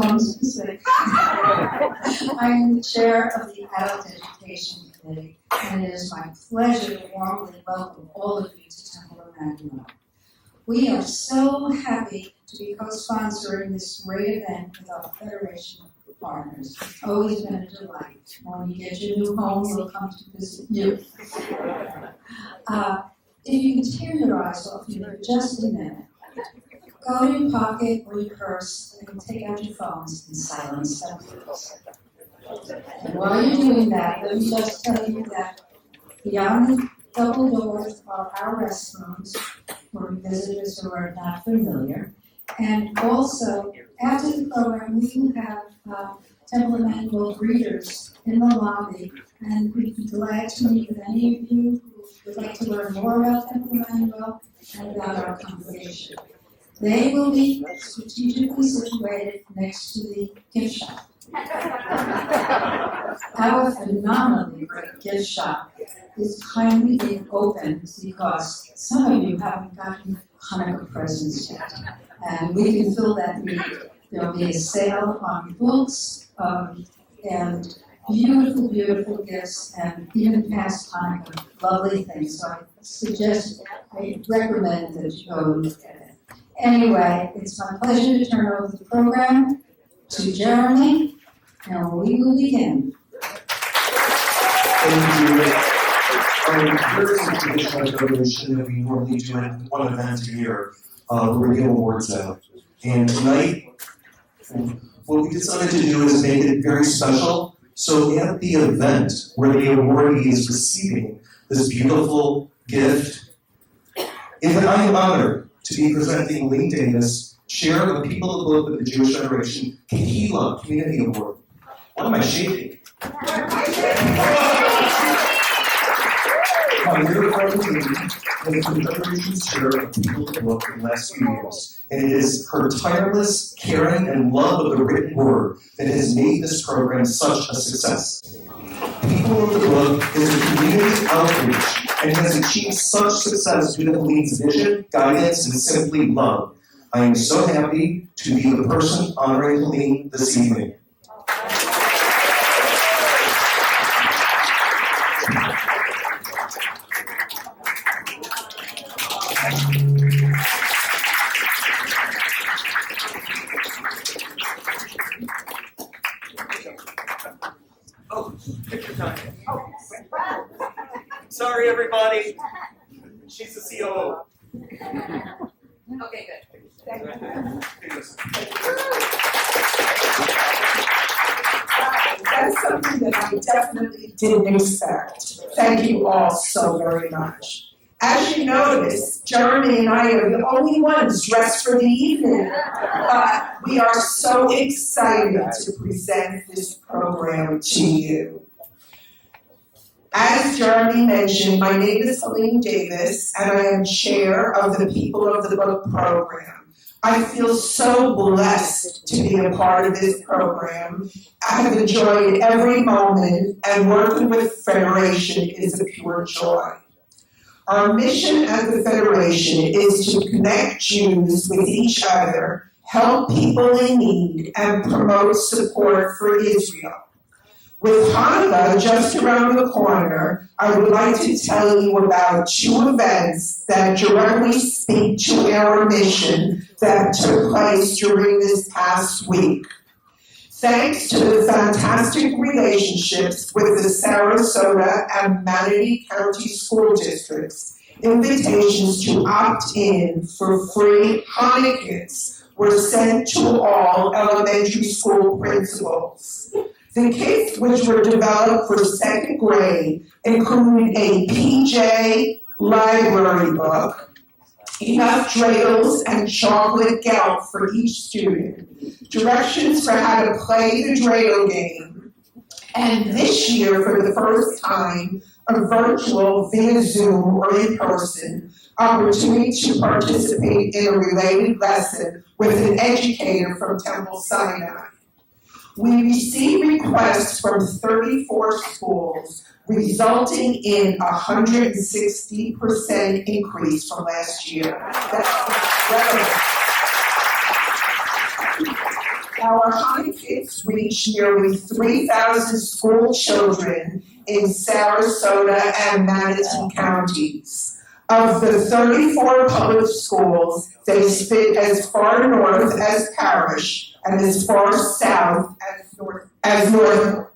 phones to say. I am the chair of the Adult Education Committee, and it is my pleasure to warmly welcome all of you to Temple-Manatee. We are so happy to be co-sponsoring this great event with our Federation of Partners. It's always been a delight. When you get your new home, we'll come to visit you. If you can tear your eyes off me for just a minute, go in your pocket or your purse and take out your phones and silence them, please. And while you're doing that, let me just tell you that beyond the double doors are our restrooms for visitors who are not familiar. And also, after the program, we will have Temple-Manatee greeters in the lobby, and we'd be glad to meet with any of you who would like to learn more about Temple-Manatee and about our congregation. They will be strategically situated next to the gift shop. Our phenomenally great gift shop is kindly being opened because some of you haven't gotten Hanukkah presents yet, and we can fill that need. There'll be a sale on books and beautiful, beautiful gifts, and even past Hanukkah, lovely things. So I recommend that you go and look at it. Anyway, it's my pleasure to turn over the program to Jeremy, and we will begin. Thank you. There is a traditional revolution that we normally do at one event a year, where we give awards out. And tonight, what we decided to do is make it very special. So at the event where the awardee is receiving this beautiful gift, I am honored to be presenting Lee Davis, Chair of the People of the Book of the Jewish Federation, Kehila Community Award. What am I shaking? My dear friend Lee was the Federation's Chair of the People of the Book in the last few years, and it is her tireless caring and love of the written word that has made this program such a success. People of the Book is a community outreach and has achieved such success due to Lee's vision, guidance, and simply love. I am so happy to be the person honoring Lee this evening. Oh, picture time. Sorry, everybody. She's the COO. Okay, good. Thank you. That's something that I definitely didn't expect. Thank you all so very much. As you notice, Jeremy and I are the only ones dressed for the evening. We are so excited to present this program to you. As Jeremy mentioned, my name is Helene Davis, and I am chair of the People of the Book program. I feel so blessed to be a part of this program. I have enjoyed every moment, and working with Federation is a pure joy. Our mission at the Federation is to connect Jews with each other, help people in need, and promote support for Israel. With Hanukkah just around the corner, I would like to tell you about two events that directly speak to our mission that took place during this past week. Thanks to the fantastic relationships with the Sarasota and Manatee County School Districts, invitations to opt in for free Hanukkahs were sent to all elementary school principals. The kits, which were developed for second grade, include a PJ library book, enough dreidels and chocolate gelt for each student, directions for how to play the dreidel game, and this year, for the first time, a virtual via Zoom or in person opportunity to participate in a related lesson with an educator from Temple Sinai. We received requests from 34 schools, resulting in a 160% increase from last year. That's incredible. Our our Honey Kits reach nearly 3,000 school children in Sarasota and Manatee counties. Of the 34 public schools, they fit as far north as Parrish and as far south as north.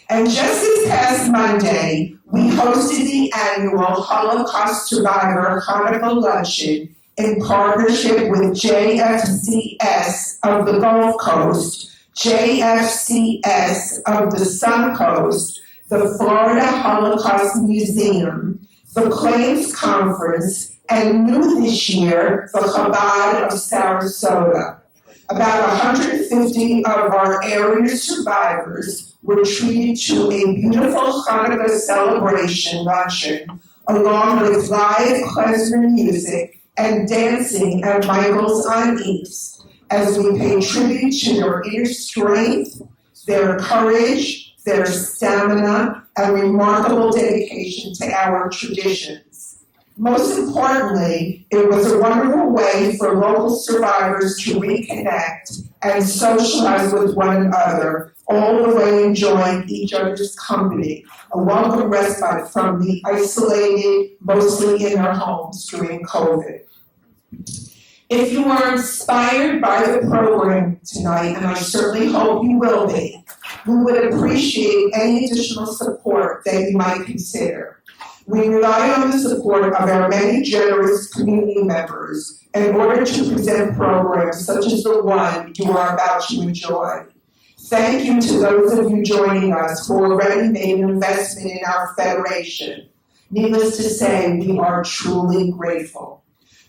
And just this past Monday, we hosted the annual Holocaust Survivor Hanukkah Luncheon in partnership with JFCS of the Gulf Coast, JFCS of the Sun Coast, the Florida Holocaust Museum, the Claims Conference, and new this year, the Chabad of Sarasota. About 150 of our area survivors were treated to a beautiful Hanukkah celebration luncheon, along with live klezmer music and dancing at Michael's on East, as we pay tribute to their inner strength, their courage, their stamina, and remarkable dedication to our traditions. Most importantly, it was a wonderful way for local survivors to reconnect and socialize with one another, all the way enjoying each other's company, a welcome respite from the isolated, mostly in their homes during COVID. If you are inspired by the program tonight, and I certainly hope you will be, we would appreciate any additional support that you might consider. We rely on the support of our many generous community members in order to present programs such as the one you are about to enjoy. Thank you to those of you joining us who already made an investment in our federation. Needless to say, we are truly grateful.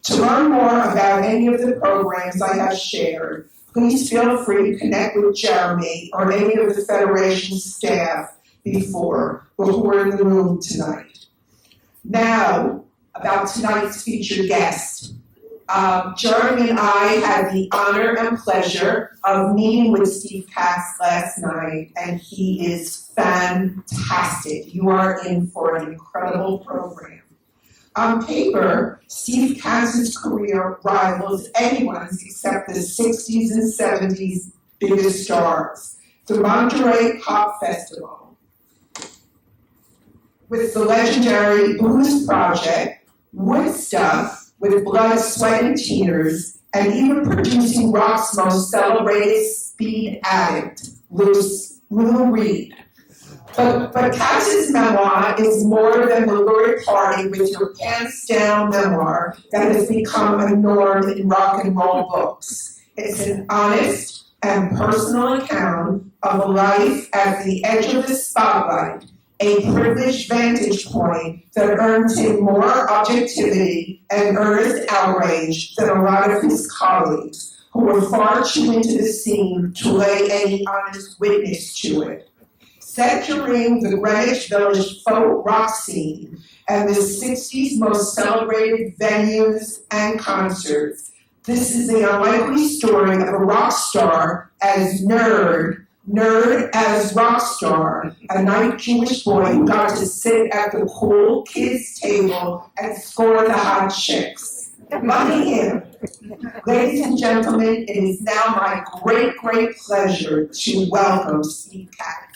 To learn more about any of the programs I have shared, please feel free to connect with Jeremy or any of the Federation's staff who are in the room tonight. Now, about tonight's featured guest. Jeremy and I had the honor and pleasure of meeting with Steve Katz last night, and he is fantastic. You are in for an incredible program. On paper, Steve Katz's career rivals anyone's except the 60s and 70s biggest stars. The Monterey Pop Festival, with the legendary Blues Project, Woodstuff with Blood, Sweat, and Tears, and even producing rock's most celebrated speed addict, Lou Reed. But Katz's memoir is more than the lurid party with your pants down memoir that has become a norm in rock and roll books. It's an honest and personal account of a life at the edge of the spotlight, a privileged vantage point that earns him more objectivity and earnest outrage than a lot of his colleagues, who were far too into the scene to lay any honest witness to it. Set during the Greenwich Village folk rock scene and the 60s most celebrated venues and concerts, this is the unlikely story of a rock star as nerd as rock star, a night Jewish boy who got to sit at the cool kids' table and score the hot chicks. Lucky him. Ladies and gentlemen, it is now my great, great pleasure to welcome Steve Katz.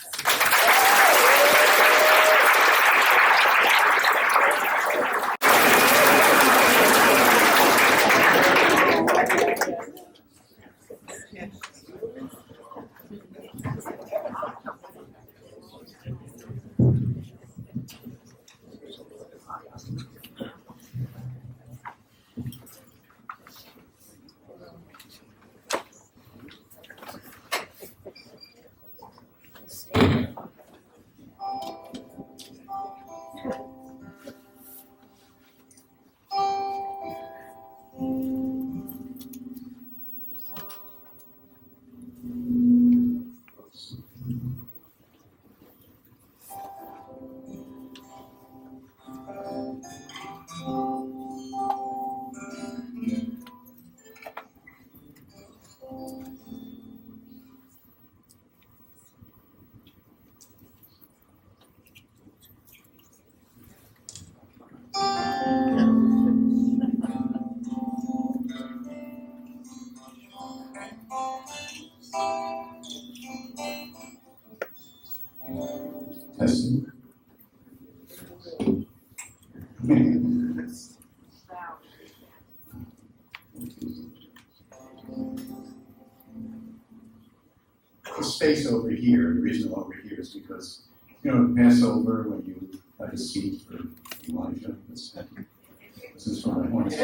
space over here. The reason I'm over here is because, pass over when you have a seat for Elijah. This is what I want to say.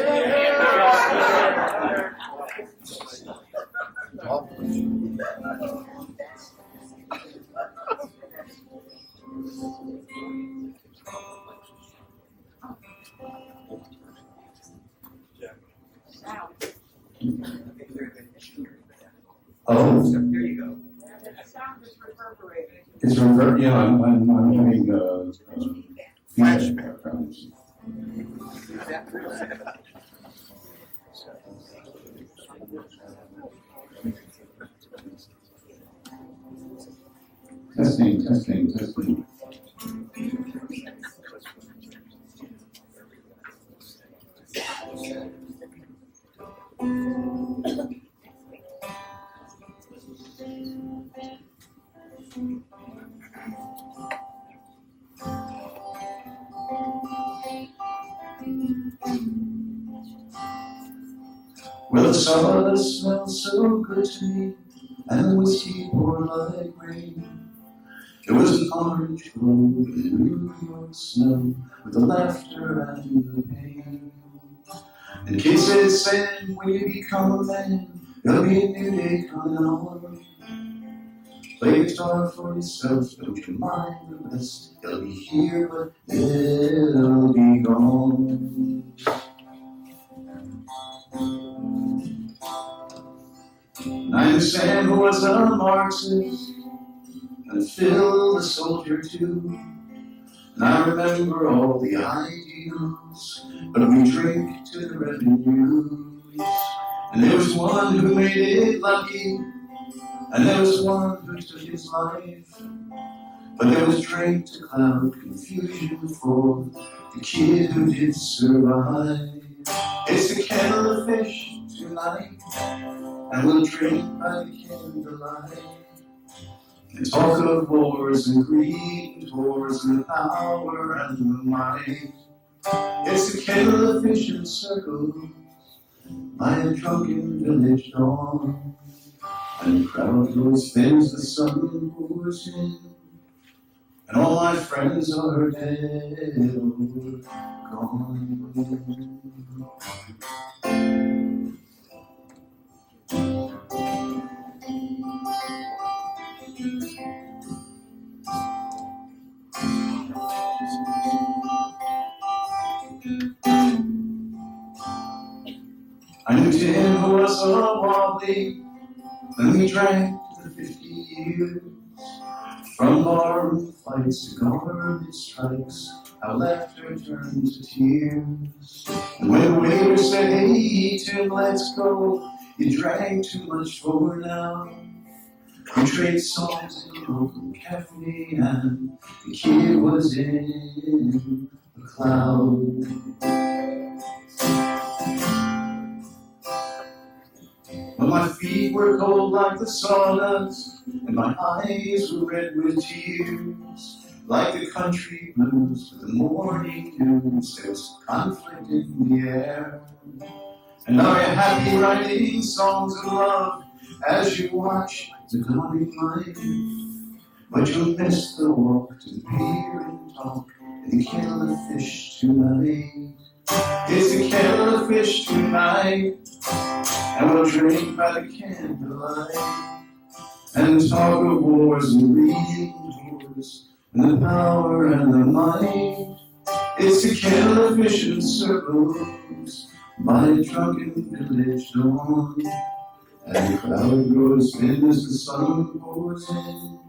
Oh, Here you go. it's reverb. Yeah, I'm having feedback problems. Testing. Well, the summer smells so good to me, and the whiskey poured like rain. There was an orange glow in New York snow, with the laughter and the pain. And kids said, Sam, when you become a man, there'll be a new day coming on. Play guitar for yourself, don't you mind the rest. They'll be here, but they'll be gone. And I knew Sam who was a Marxist, and Phil the soldier too. And I remember all the ideals, but we drink to the revenues. And there was one who made it lucky, and there was one who took his life. But there was drink to cloud confusion for the kid who did survive. It's a kettle of fish tonight, and we'll drink by the candlelight. And talk of wars and greed and wars and power and the might. It's a kettle of fish in circles by a drunken village dawn. And the crowd grows thin as the sun pours in, and all my friends are dead or gone. I knew Tim who was so wobbly, then we drank the 50 years. From barroom fights to garbage strikes, how laughter turned to tears. And when the waiter said, hey Tim, let's go, you drank too much for now. We traded songs in the local cafe, and the kid was in a cloud. But my feet were cold like the sawdust, and my eyes were red with tears. Like the country blues with the morning news, there was conflict in the air. And now you're happy writing songs of love as you watch the coming light. But you'll miss the walk to the pier and talk, and the kettle of fish tonight. It's a kettle of fish tonight, and we'll drink by the candlelight, and talk of wars and greed and wars, and the power and the might. It's a kettle of fish in circles by a drunken village dawn, and the crowd grows thin as the sun pours in,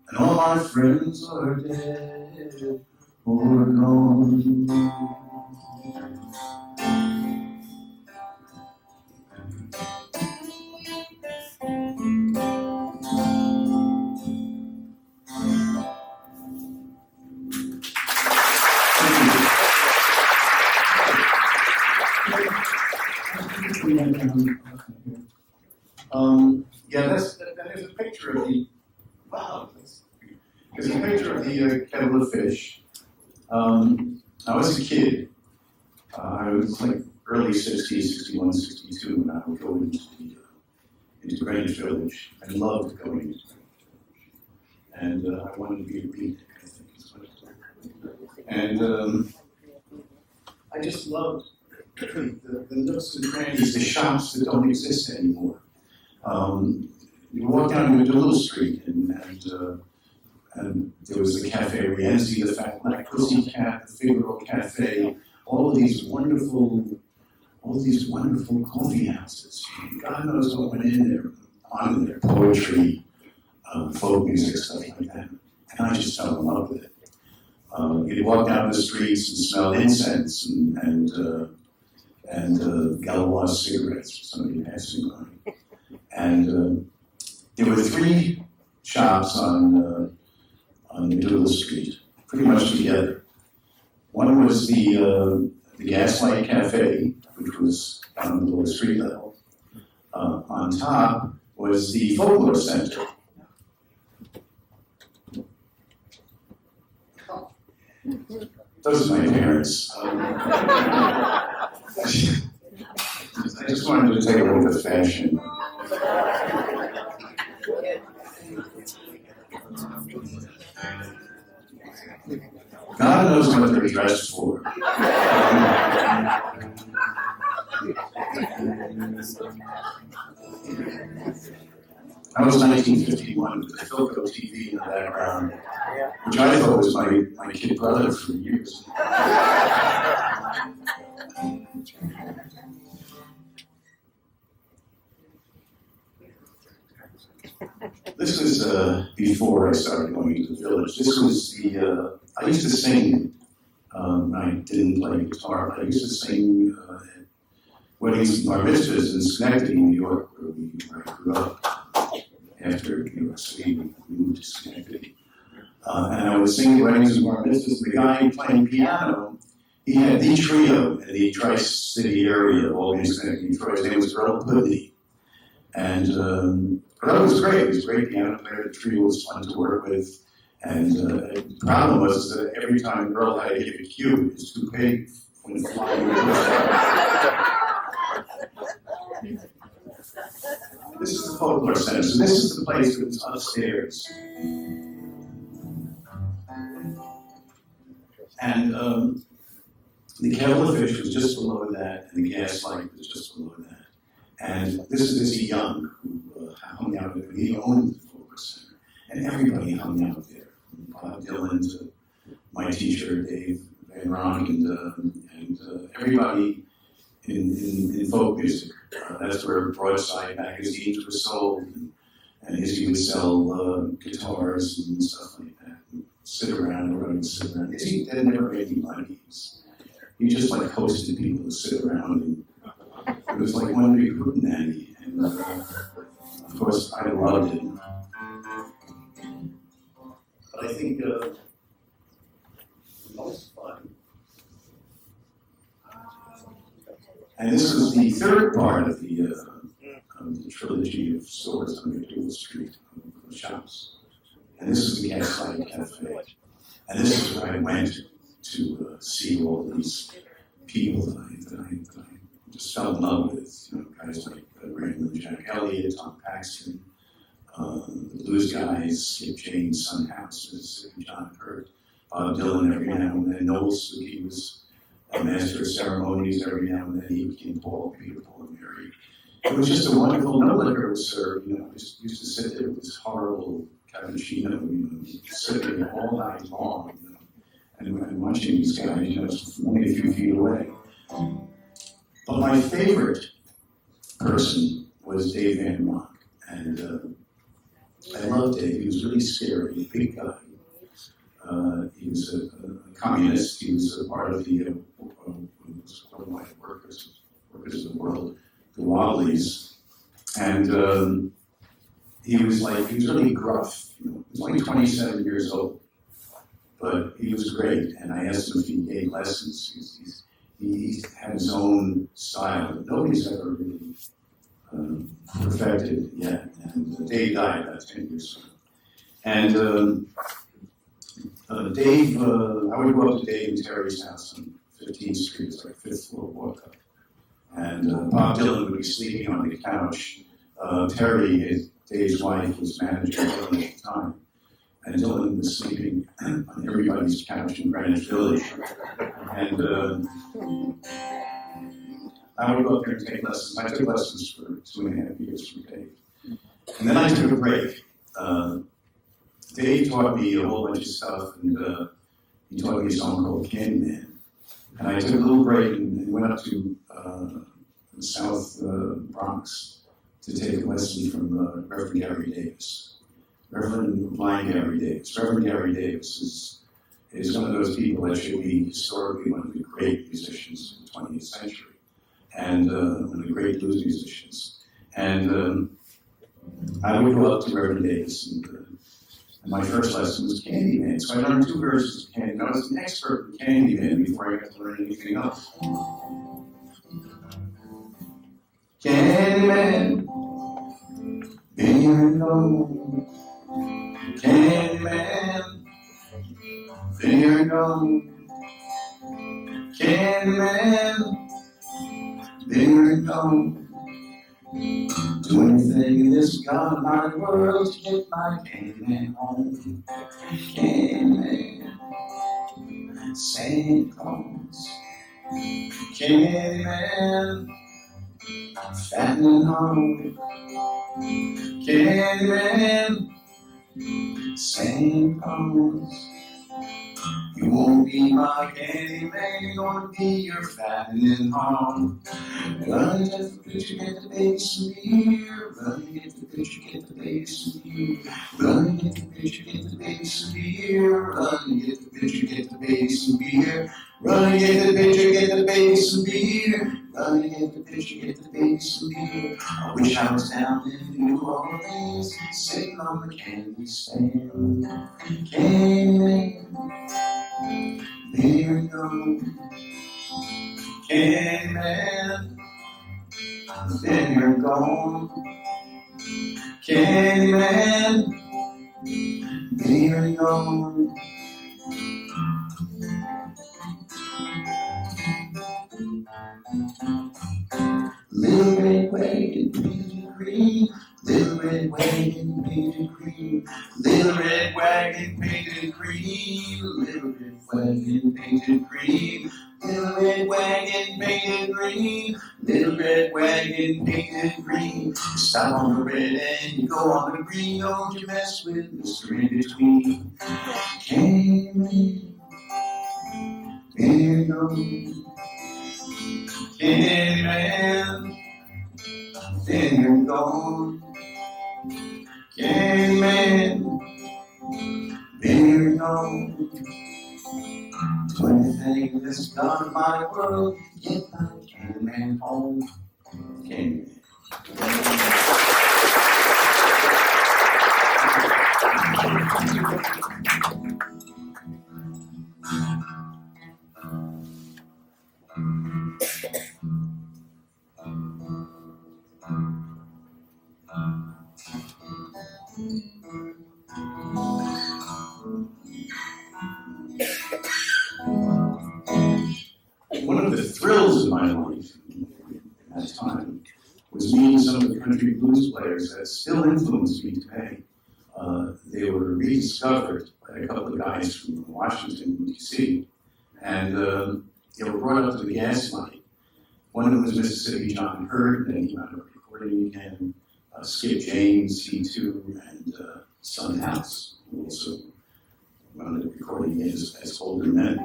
and all my friends are dead or gone. Yeah, there's a picture of the, wow, there's a picture of the kettle of fish. I was a kid. I was like early 60s, 61, 62, when I would go into into Greenwich Village. I loved going into Greenwich Village. And I wanted to be a beat, I think is what it. And I just loved the nooks and crannies, the shops that don't exist anymore. You walk down Medulla Street and there was the Cafe Rienzi, the Fat Black Pussycat, the Figaro Cafe, all of these wonderful coffee houses. God knows what went in there, on their poetry, folk music, stuff like that. And I just fell in love with it. You'd walk down the streets and smell incense and Galois cigarettes for somebody passing by. And there were 3 shops on Medulla Street, pretty much together. One was the Gaslight Cafe, which was on the lower street level. On top was the Folklore Center. Those are my parents. I just wanted to take a look at fashion. God knows what they're dressed for. That was 1951 with the Philco TV in the background, which I thought was my kid brother for years. This was before I started going to the village. This was I used to sing. I didn't play guitar, but I used to sing at weddings and bar mitzvahs in Schenectady, New York, where I grew up. After New York City, we moved to Schenectady. And I was singing weddings and bar mitzvahs. The guy playing piano, he had the trio in the Tri-City area of Albany, Schenectady, Detroit. His name was Earl Putney. And Earl was great. He was a great piano player. The trio was fun to work with. And the problem was that every time Earl had to give a cue, his toupee went flying. This is the Folklore Center. So this is the place that's upstairs. And the kettle of fish was just below that, and the gaslight was just below that. And this is Izzy Young, who hung out there. He owned the Folklore Center. And everybody hung out there. From Bob Dylan to my teacher, Dave Van Ronk, and everybody in folk music. That's where Broadside magazines were sold, and Izzy would sell guitars and stuff like that. And sit around, everybody would sit around. Izzy never made any money. He just like hosted people to sit around, and it was like one big hootenanny. And of course, I loved it. But I think the most fun. And this was the third part of the trilogy of stores on Medulla Street, of shops. And this is the Gaslight Cafe. And this is where I went to see all these people that I just fell in love with. You know, guys like Randall Jack Elliott, Tom Paxton, the blues guys, Skip James, Son Houses, John Hurt, Bob Dylan every now and then. Noel Suki was a master of ceremonies every now and then. He became Paul, Peter, Paul, and Mary. It was just a wonderful, no liquor was served. You know, I just used to sit there with this horrible cappuccino, you know, sitting there all night long, you know, and watching these guys, you know, only a few feet away. But my favorite person was Dave Van Ronk, and I loved Dave. He was really scary, a big guy. He was a communist. He was a part of the worldwide workers of the world, the Wobblies, and he was really gruff. You know, he was only 27 years old, but he was great. And I asked him if he gave lessons. He had his own style that nobody's ever really perfected yet. And Dave died about 10 years ago. And Dave, I would go up to Dave and Terry's house on 15th Street, it's like 5th floor walk up. And Bob Dylan would be sleeping on the couch Terry, Dave's wife, was managing Dylan at the time. And Dylan was sleeping on everybody's couch in Greenwich Village. And I would go up there and take lessons. I took lessons for 2.5 years from Dave. And then I took a break. Dave taught me a whole bunch of stuff, and he taught me a song called Candyman. And I took a little break and went up to the South Bronx to take a lesson from Reverend Gary Davis. Reverend Blind Gary Davis. Reverend Gary Davis is one of those people that should be historically one of the great musicians of the 20th century, and one of the great blues musicians. And I would go up to Reverend Davis, and my first lesson was Candyman. So I learned 2 verses of Candyman. I was an expert in Candyman before I got to learn anything else. Candyman, here and go. Candyman, here and go. Candyman, here and go. Do anything in this godlike world to get my Candyman home. Candyman, Santa Claus. Candyman, fattening home. Candyman, Santa Claus. You won't be my Candyman, you're gonna be your fattening home. Run, get the picture, get the baby some beer. Run, get the picture, get the baby some beer. Run, get the picture, get the baby some beer. Run, get the picture, get the baby some beer. Run, get the picture, get the baby some beer. Run, get the picture, get the baby some beer. I wish I was down in New Orleans, sitting on the candy stand. Candyman, here we go. Candyman, then you're gone. Candyman, here we go. Little red wagon painted green, little red wagon painted green, little red wagon painted green, little red wagon painted green, little red wagon painted green, little red wagon painted green. You stop on the red and you go on the green, don't you mess with Mr. In-Between. Candyman, here you go. Candyman, then you're gone. Candyman, then you're gone. Do anything in this godlike world, get my Candyman home. Candyman. One of the thrills of my life at that time was meeting some of the country blues players that still influence me today. They were rediscovered by a couple of guys from Washington, D.C., and they were brought up to the gas light. One of them was Mississippi John Hurt, and then he wound up recording again. Skip James, C2, and Son House, who also wound up recording again as older men.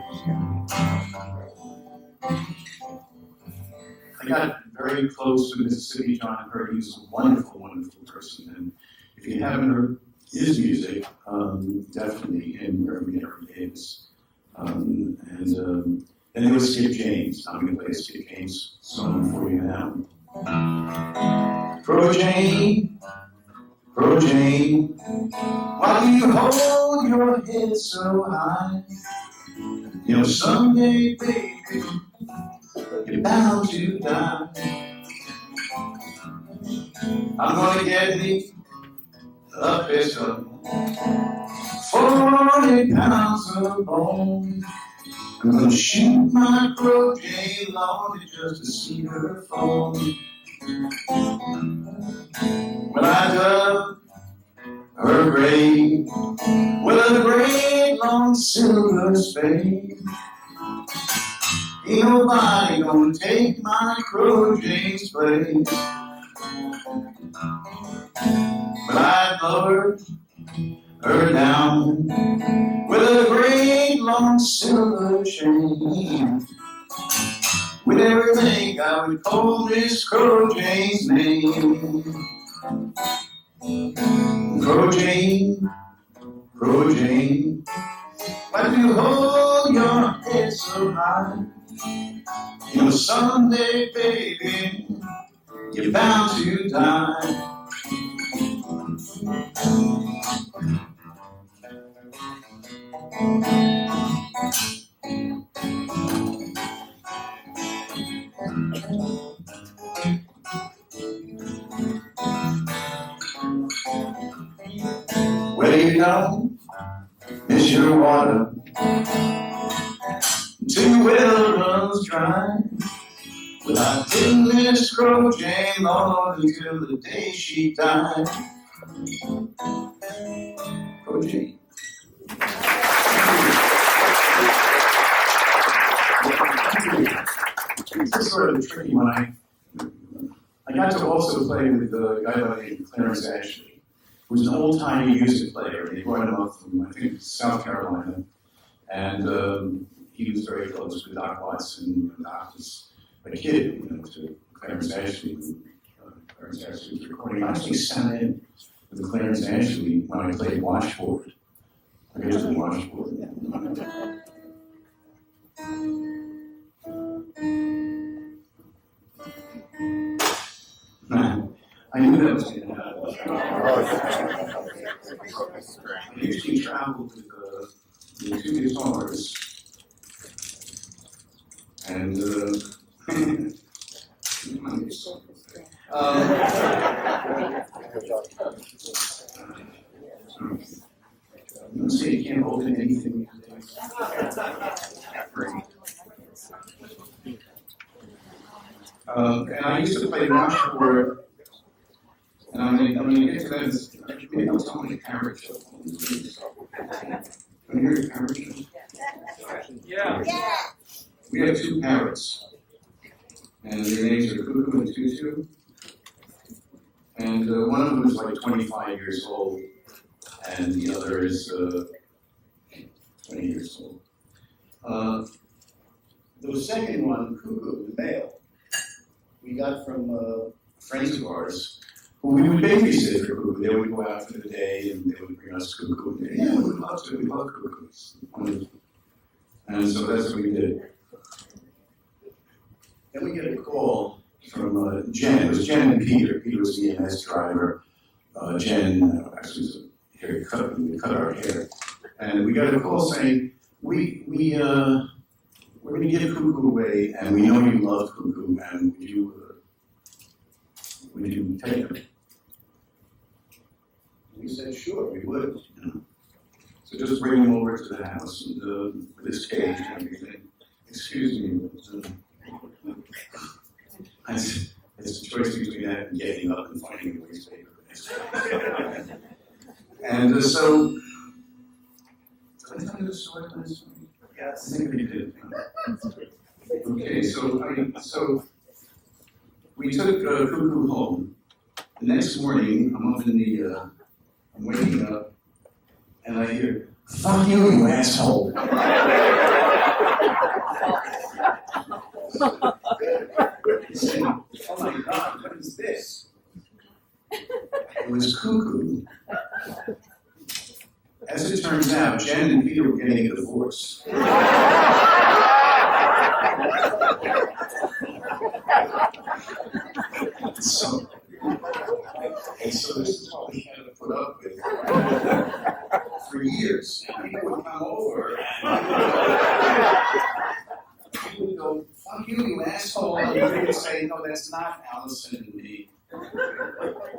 I got very close to Mississippi John Hurt. He was a wonderful, wonderful person. And if you haven't heard his music, definitely in Reverend Gary Davis. And then there was Skip James. I'm going to play a Skip James song for you now. Crow Jane, why do you hold your head so high? You know, someday, baby, you're bound to die. I'm gonna get me a pistol, 40 pounds of bone. I'm gonna shoot my Crow Jane Long just to see her fall. When I dug her grave with a great long silver spade, ain't nobody gonna take my Crow Jane's place. But I lowered her down with a great long silver chain. With everything I would call Miss Crow Jane's name. Crow Jane, Crow Jane, why do you hold your head so high? You know someday, baby, you're bound to die. Well, you know, miss your water till your well runs dry. Well, I didn't miss Crow Jane, Lord, until the day she died. Crow Jane. This is sort of a tricky one. I got to also play with a guy by the name of Clarence Ashley, who's an old-timey music player. They brought him up from, I think, South Carolina, and he was very close with Doc Watson. And Doc was a kid, you know, to Clarence Ashley. Clarence Ashley was recording. I actually sat in with Clarence Ashley when I played washboard. I guess the washboard. I knew that was going to happen. I usually traveled with two guitars, and you say you can't hold in anything. And I used to play washboard. And I'm going to get to that. Maybe I'll tell my parrot joke. Can you hear your parrot joke? Yeah. We have two parrots. And their names are Cuckoo and Tutu. And one of them is like 25 years old. And the other is 20 years old. The second one, Cuckoo, the male, we got from friends of ours. Well, we would babysit for Cuckoo. They would go out for the day and they would bring us Cuckoo. And yeah, we would love to. We love Cuckoos. And so that's what we did. Then we get a call from Jen. It was Jen and Peter. Peter was the EMS driver. Jen actually was a haircut. We cut our hair. And we got a call saying, we're going to give Cuckoo away, and we know you love Cuckoo, and would you take him? We said, sure, we would. You know. So just bring him over to the house and, with his cage and everything. Excuse me, but it's a choice between that and getting up and finding a waste paper. And so, did I tell you the story? Yes. I think we did. Okay, so we took Cuckoo home. The next morning, I'm up in the, I'm waking up, and I hear, "Fuck you, you asshole." Saying, "Oh my God, what is this?" It was Cuckoo. As it turns out, Jen and Peter were getting a divorce. So this is what we had to put up with for years. People would come over and people would go, "Fuck you, you asshole." And we would say, "No, that's not Allison and me.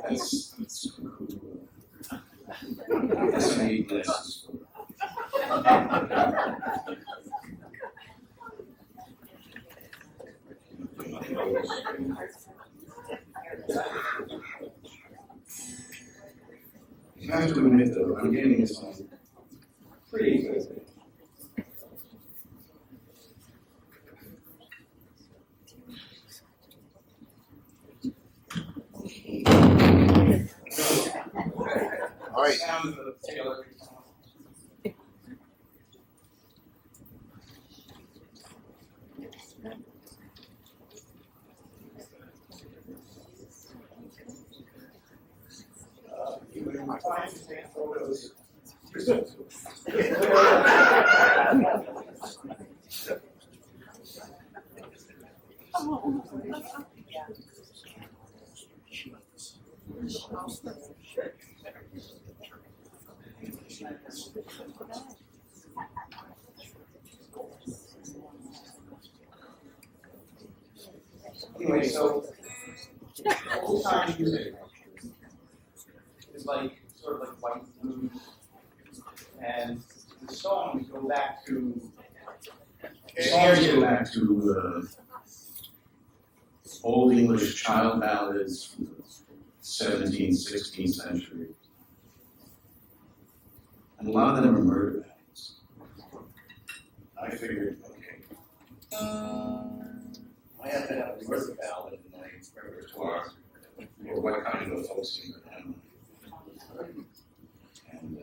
That's Cuckoo." That's what I need glasses for. You have to admit though, I'm getting this on pretty good. All right. Sound of the Taylor. My clients take photos. Anyway, so old time music is like sort of like white blues, and the songs go back to Songs go back to Old English child ballads from the 17th, 16th century. And a lot of them are murder ballads. I figured, okay, I have to have a murder ballad in my repertoire, or what kind of a folk singer am I? And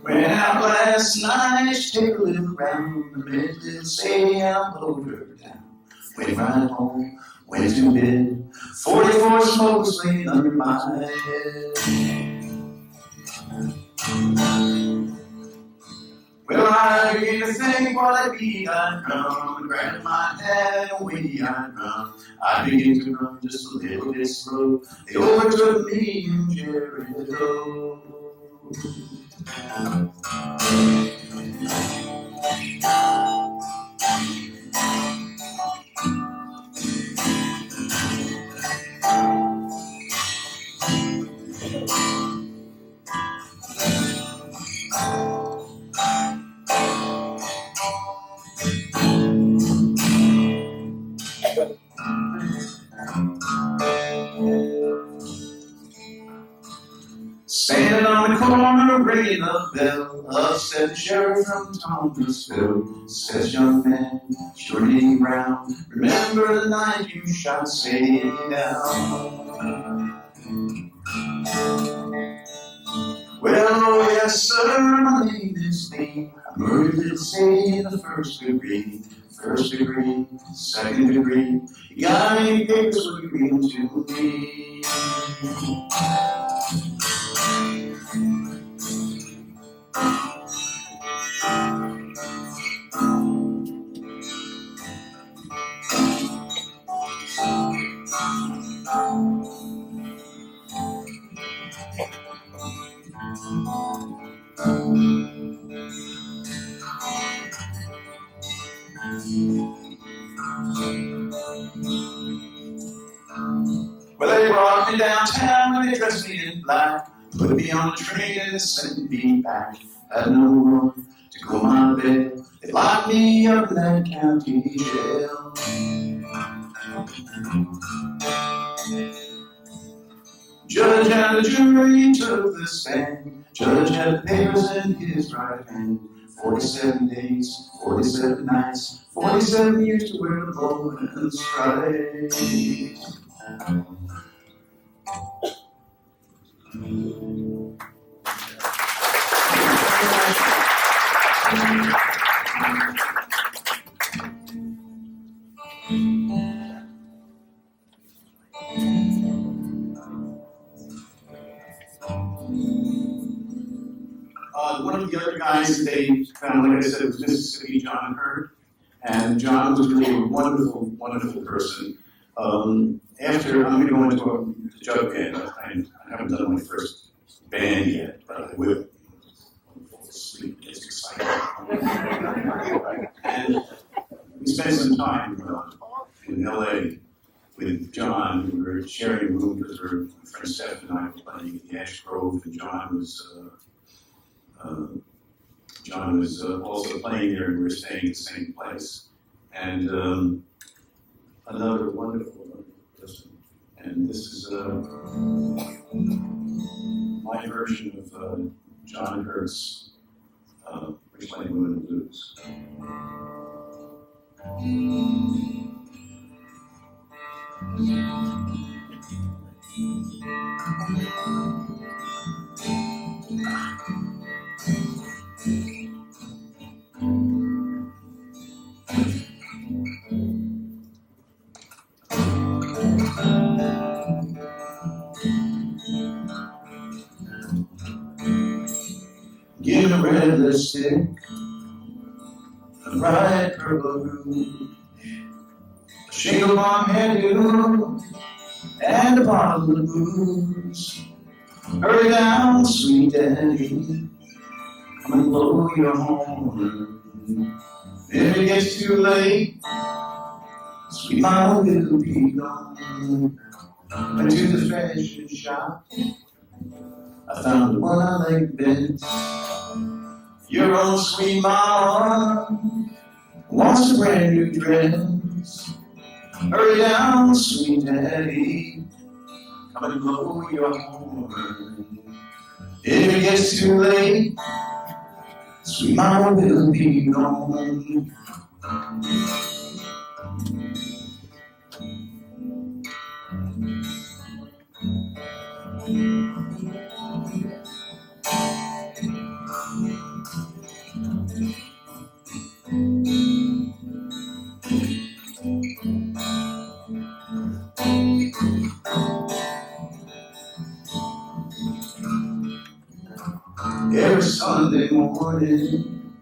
went out last night to take a little round the Midland Stadium over town. Went right home, went to bed. 44 smokes laying under my head. Well, I began to think what I'd be. I'd run, and grab my head and away I'd run. I began to run just a little bit slow. They overtook me in Jericho. Standing on the corner, ringing a bell, said the sheriff from Thomasville. Says, young man, shorty brown, remember the night you shot Sadie down. Well, oh yes, sir, my name is Steve. I murdered little Sadie in the first degree. First degree, second degree. You got any papers will you read them to me? Well, they brought me downtown and they dressed me in black, put me on a train and sent me back. Had no room to go my bed. They locked me up in that county jail. Judge and the jury took the stand. Judge had the papers in his right hand. 47 days, 47 nights, 47 years to wear the golden stripes. One of the other guys that they found, like I said, was Mississippi John Hurt. And John was really a wonderful, wonderful person. After, I'm going to go into a jug band. I haven't done my first band yet, but I will. I'm full of sleep, it's exciting. And we spent some time in LA with John. We were sharing a room because my friend Steph and I were playing at the Ash Grove, and John was also playing there, and we were staying in the same place. And another wonderful person. And this is my version of John Hurt's Reclaim Women Blues. Get a red lipstick, a bright purple rouge, a shingle bomb hairdo, and a bottle of booze. Hurry down, sweet daddy, come and blow your horn. If it gets too late, sweet mama will be gone. Went to the fashion shop, I found the one I like best. Your own sweet mama wants a brand new dress. Hurry down, sweet daddy, come and blow your horn. If it gets too late, sweet mama will be gone. Every Sunday morning,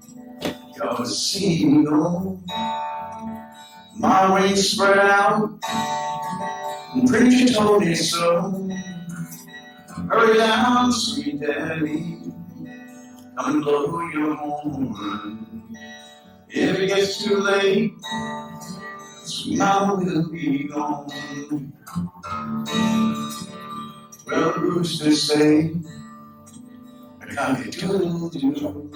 y'all see me go. My wings spread out, and preacher told me so. Hurry down, sweet daddy, come and blow your horn. If it gets too late, sweet mama will be gone. Well, the roosters say, cock-a-doodle-doo.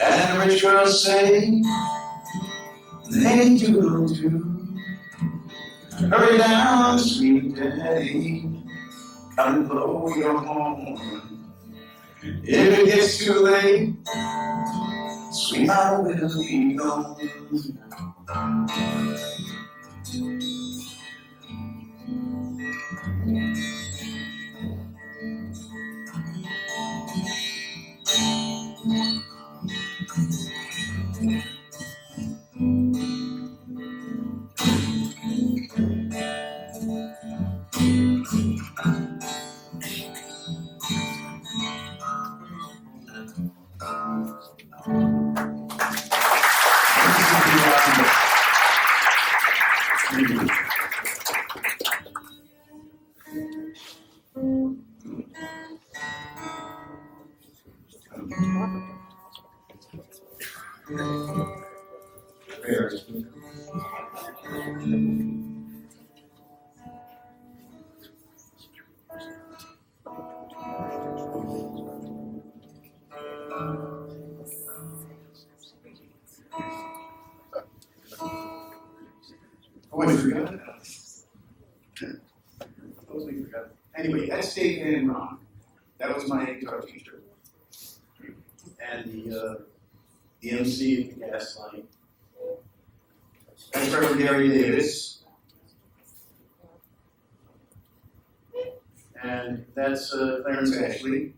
And the rich girls say, they doodle-doo. Hurry down, sweet daddy, come and blow your horn. If it gets too late, sweet mama will be gone. Oh, I forgot. Totally forgot. Anyway, that's Dave and Ron. That was my guitar teacher. and the MC at the gas line. That's Reverend Gary Davis. And that's Clarence Ashley.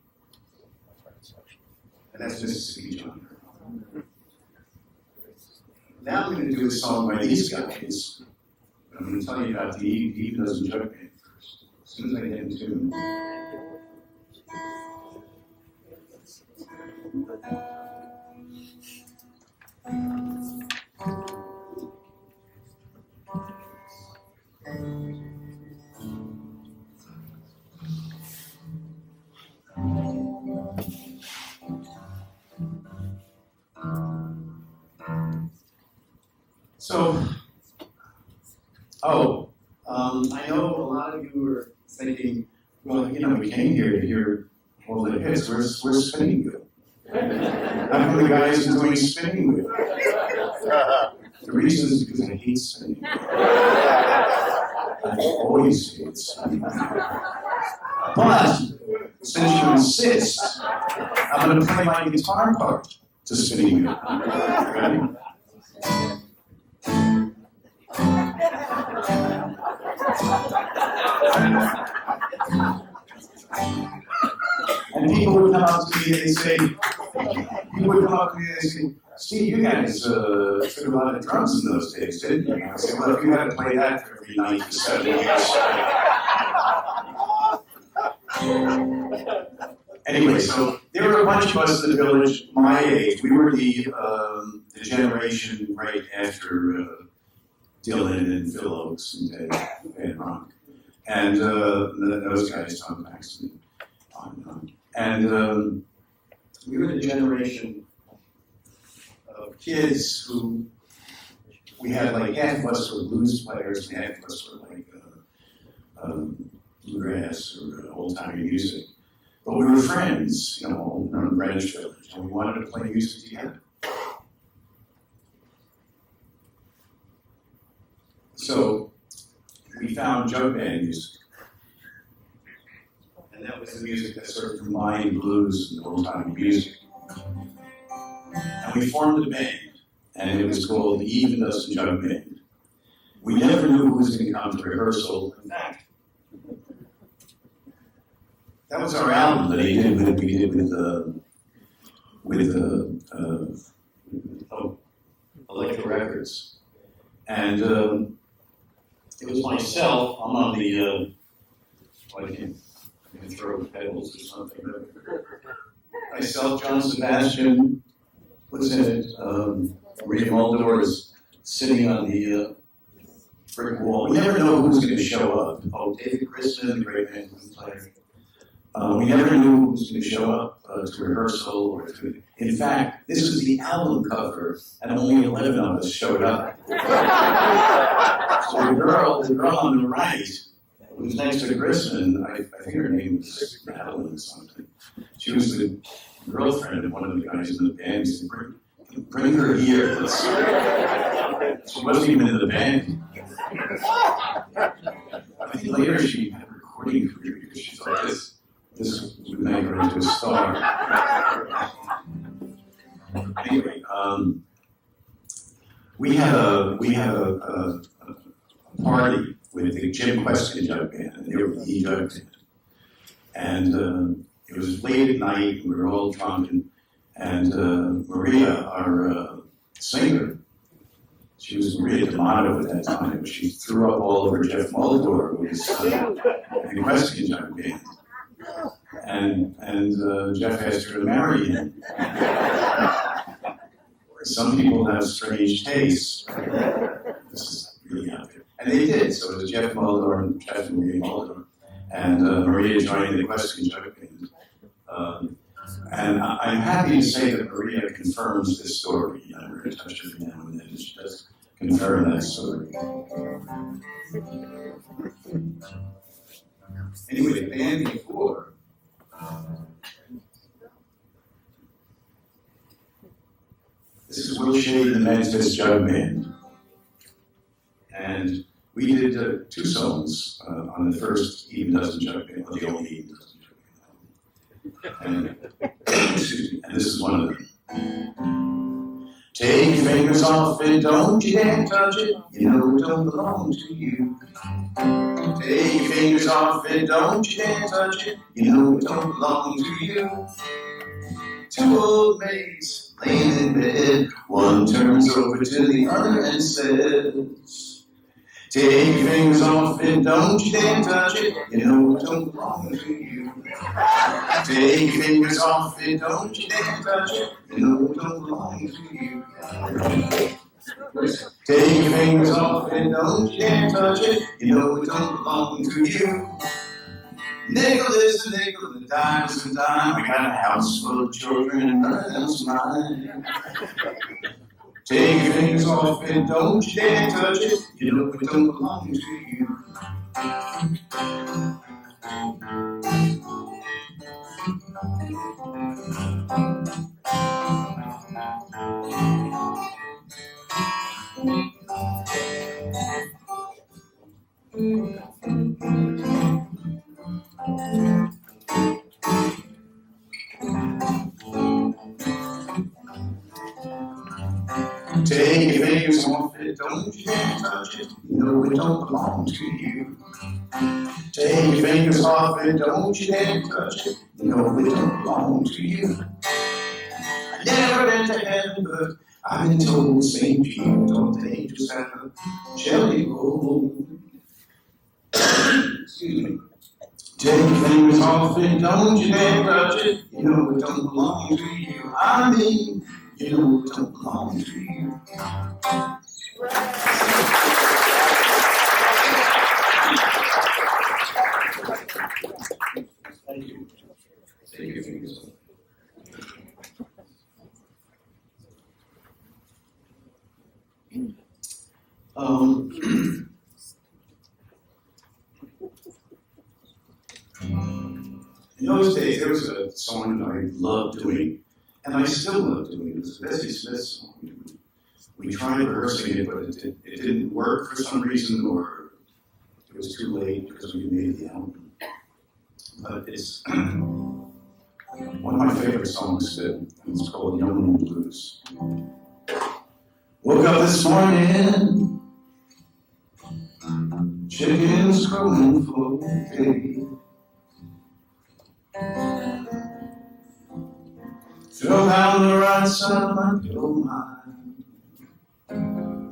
And that's Mississippi John. Now I'm going to do a song by these guys. I'm going to tell you about the Even Dozen Jug Band first, as soon as I get into them. So, I know a lot of you are thinking, well, you know, we came here to hear all the hits. Where's Spinning Wheel? I'm one of the guys who's doing Spinning Wheel. The reason is because I hate spinning. I always hate spinning. But since you insist, I'm going to play my guitar part to Spinning Wheel. Ready? And people would come up to me and they say, Steve, you guys took a lot of drums in those days, didn't you? And I say, well, if you had to play that for every night for 7 years. Anyway, so there were a bunch of us in the village my age. We were the generation right after Dylan and Phil Oakes and Ed Ronk. And those guys, Tom Paxton, on and on. And we were the generation of kids who, we had like half of us were blues players and half of us were like bluegrass or old-timey music. But we were friends, you know, in Greenwich Village, and we wanted to play music together. So we found jug band music. And that was the music that sort of combined blues and old-timey music. And we formed a band, and it was called the Even Dozen Jug Band. We never knew who was going to come to rehearsal. In fact, that was our album that we did with Electro Records. And it was myself. I'm on the, I can throw pedals or something. Myself, John Sebastian, was in it. Maria Mulder is sitting on the brick wall. We never know who's going to show up. Oh, David Grisman, the great mandolin player. We never knew who was going to show up to rehearsal or to. In fact, this was the album cover, and only 11 of us showed up. So the girl on the right, who was next to Grisman, I think her name was Madeline or something. She was the girlfriend of one of the guys in the band. He said, bring her here. She wasn't even in the band. I think later she had a recording career because she thought this would make her into a star. Anyway, we had a party with the Jim Queston Jug Band, and they were the Jug Band. And it was late at night, we were all drunk, and Maria, our singer, she was Maria D'Amato at that time, but she threw up all over Jeff Muldor, who was the Queston Jug Band. And Jeff asked her to marry him. Some people have strange tastes. This is really out there. And they did. So it was Jeff Muldor and Jeff and Maria Muldor. And Maria joined the Queston Jug Band. And I'm happy to say that Maria confirms this story. You know, we're in touch every now and then. She does confirm that story. Anyway, the band before. This is Will Shade, the Memphis Jug Band. And we did 2 songs on the first Even Dozen Jug Band, or the only Even Dozen Jug Band. And, excuse me, and this is one of them. Take your fingers off it, don't you dare touch it, you know it don't belong to you. Take your fingers off it, don't you dare touch it, you know it don't belong to you. Two old maids laying in bed, one turns over to the other and says, take your fingers off it, don't you dare touch it, you know it don't belong to you. Take your fingers off it, don't you dare touch it, you know it don't belong to you. Take your fingers off it, don't you dare touch it, you know it don't belong to you. Nickel is a nickel, and a dime is a dime. We got a house full of children and none of them's mine. Take your fingers off it, don't you dare touch it, you know it don't belong to you. Take your fingers off it, don't you dare touch it, you know it don't belong to you. Take your fingers off it, don't you dare touch it, you know it don't belong to you. I've never been to heaven, but I've been told St. Peter told the angels have a jelly roll. Excuse me. Take your fingers off it, don't you dare touch it, you know it don't belong to you. I mean, you know it don't belong to you. Thank you. Take your fingers off. In those days, there was a song that I loved doing, and I still love doing it. It was a Bessie Smith song. We tried rehearsing it, but it didn't work for some reason, or it was too late because we made the album. But it's one of my favorite songs, it's called Young Moon Blues. Woke up this morning, chickens crowing for day. Throw down the right side of my pillow, my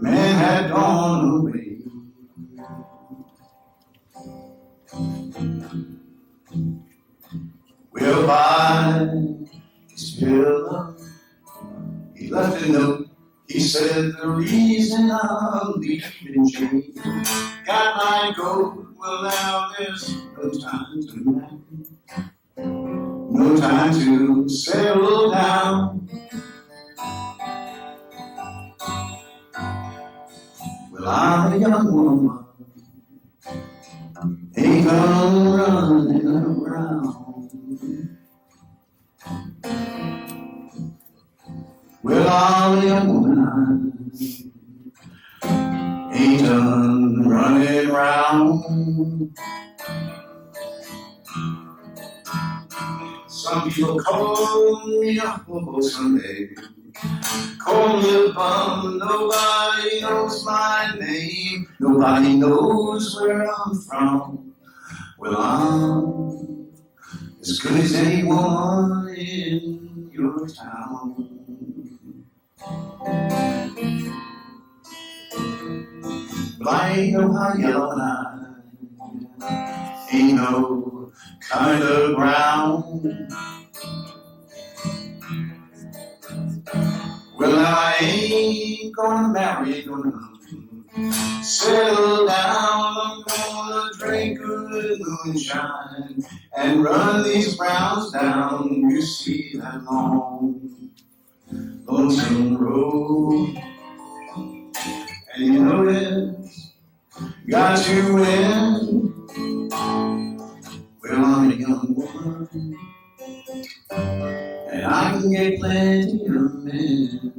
man had gone away. Well, by his pillow, he left a note. He said, the reason I'm leaving Jane, got my goat, well now there's no time to marry. No time to settle down. Well, I'm a young woman, ain't gonna running around. Well, I'm a young woman, ain't done running around. Some people call me a hobo someday, call me a bum, nobody knows my name, nobody knows where I'm from. Well, I'm as good as anyone in your town. But I ain't no high yellow eye, ain't no kind of brown. Well, I ain't gonna marry, gonna settle down. I'm gonna drink good moonshine and run these browns down. You see that long, lonesome road, and you know it's got you win. Well, I'm a young woman, and I can get plenty of men.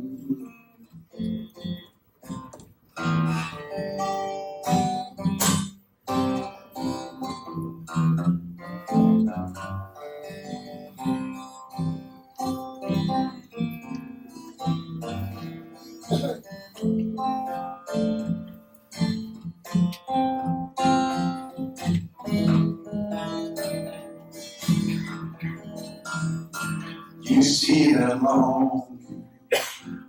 long,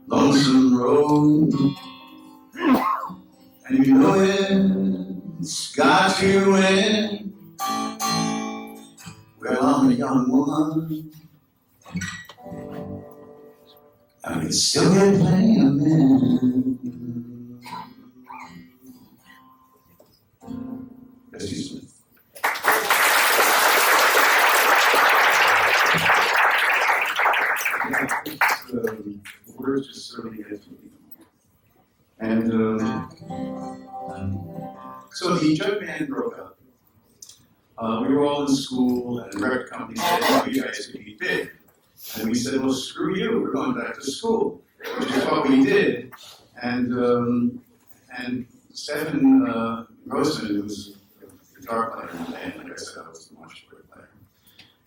lonesome road. And you know it's got to end. Well, I'm a young woman, and I can still get plenty of men. Excuse me. The words just certainly get to me. And so the jug band broke up. We were all in school, and the record company said, "Oh, you guys could be big." And we said, "Well, screw you, we're going back to school," which is what we did. And Stephen Rosen, who was a guitar player in the band, like I said, I was the marching player.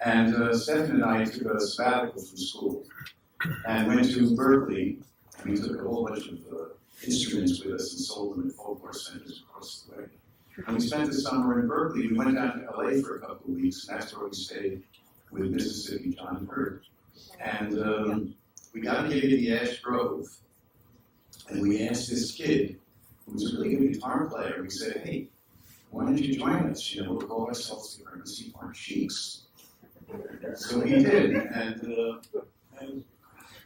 And Stephen and I took a sabbatical from school and went to Berkeley, and we took a whole bunch of instruments with us and sold them at folklore centers across the way. And we spent the summer in Berkeley. We went down to LA for a couple of weeks, and that's where we stayed with Mississippi John Hurt. And we got a gig at the Ash Grove, and we asked this kid, who was a really good guitar player, we said, "Hey, why don't you join us? You know, we'll call ourselves the Emergency Park Sheiks." So he did, and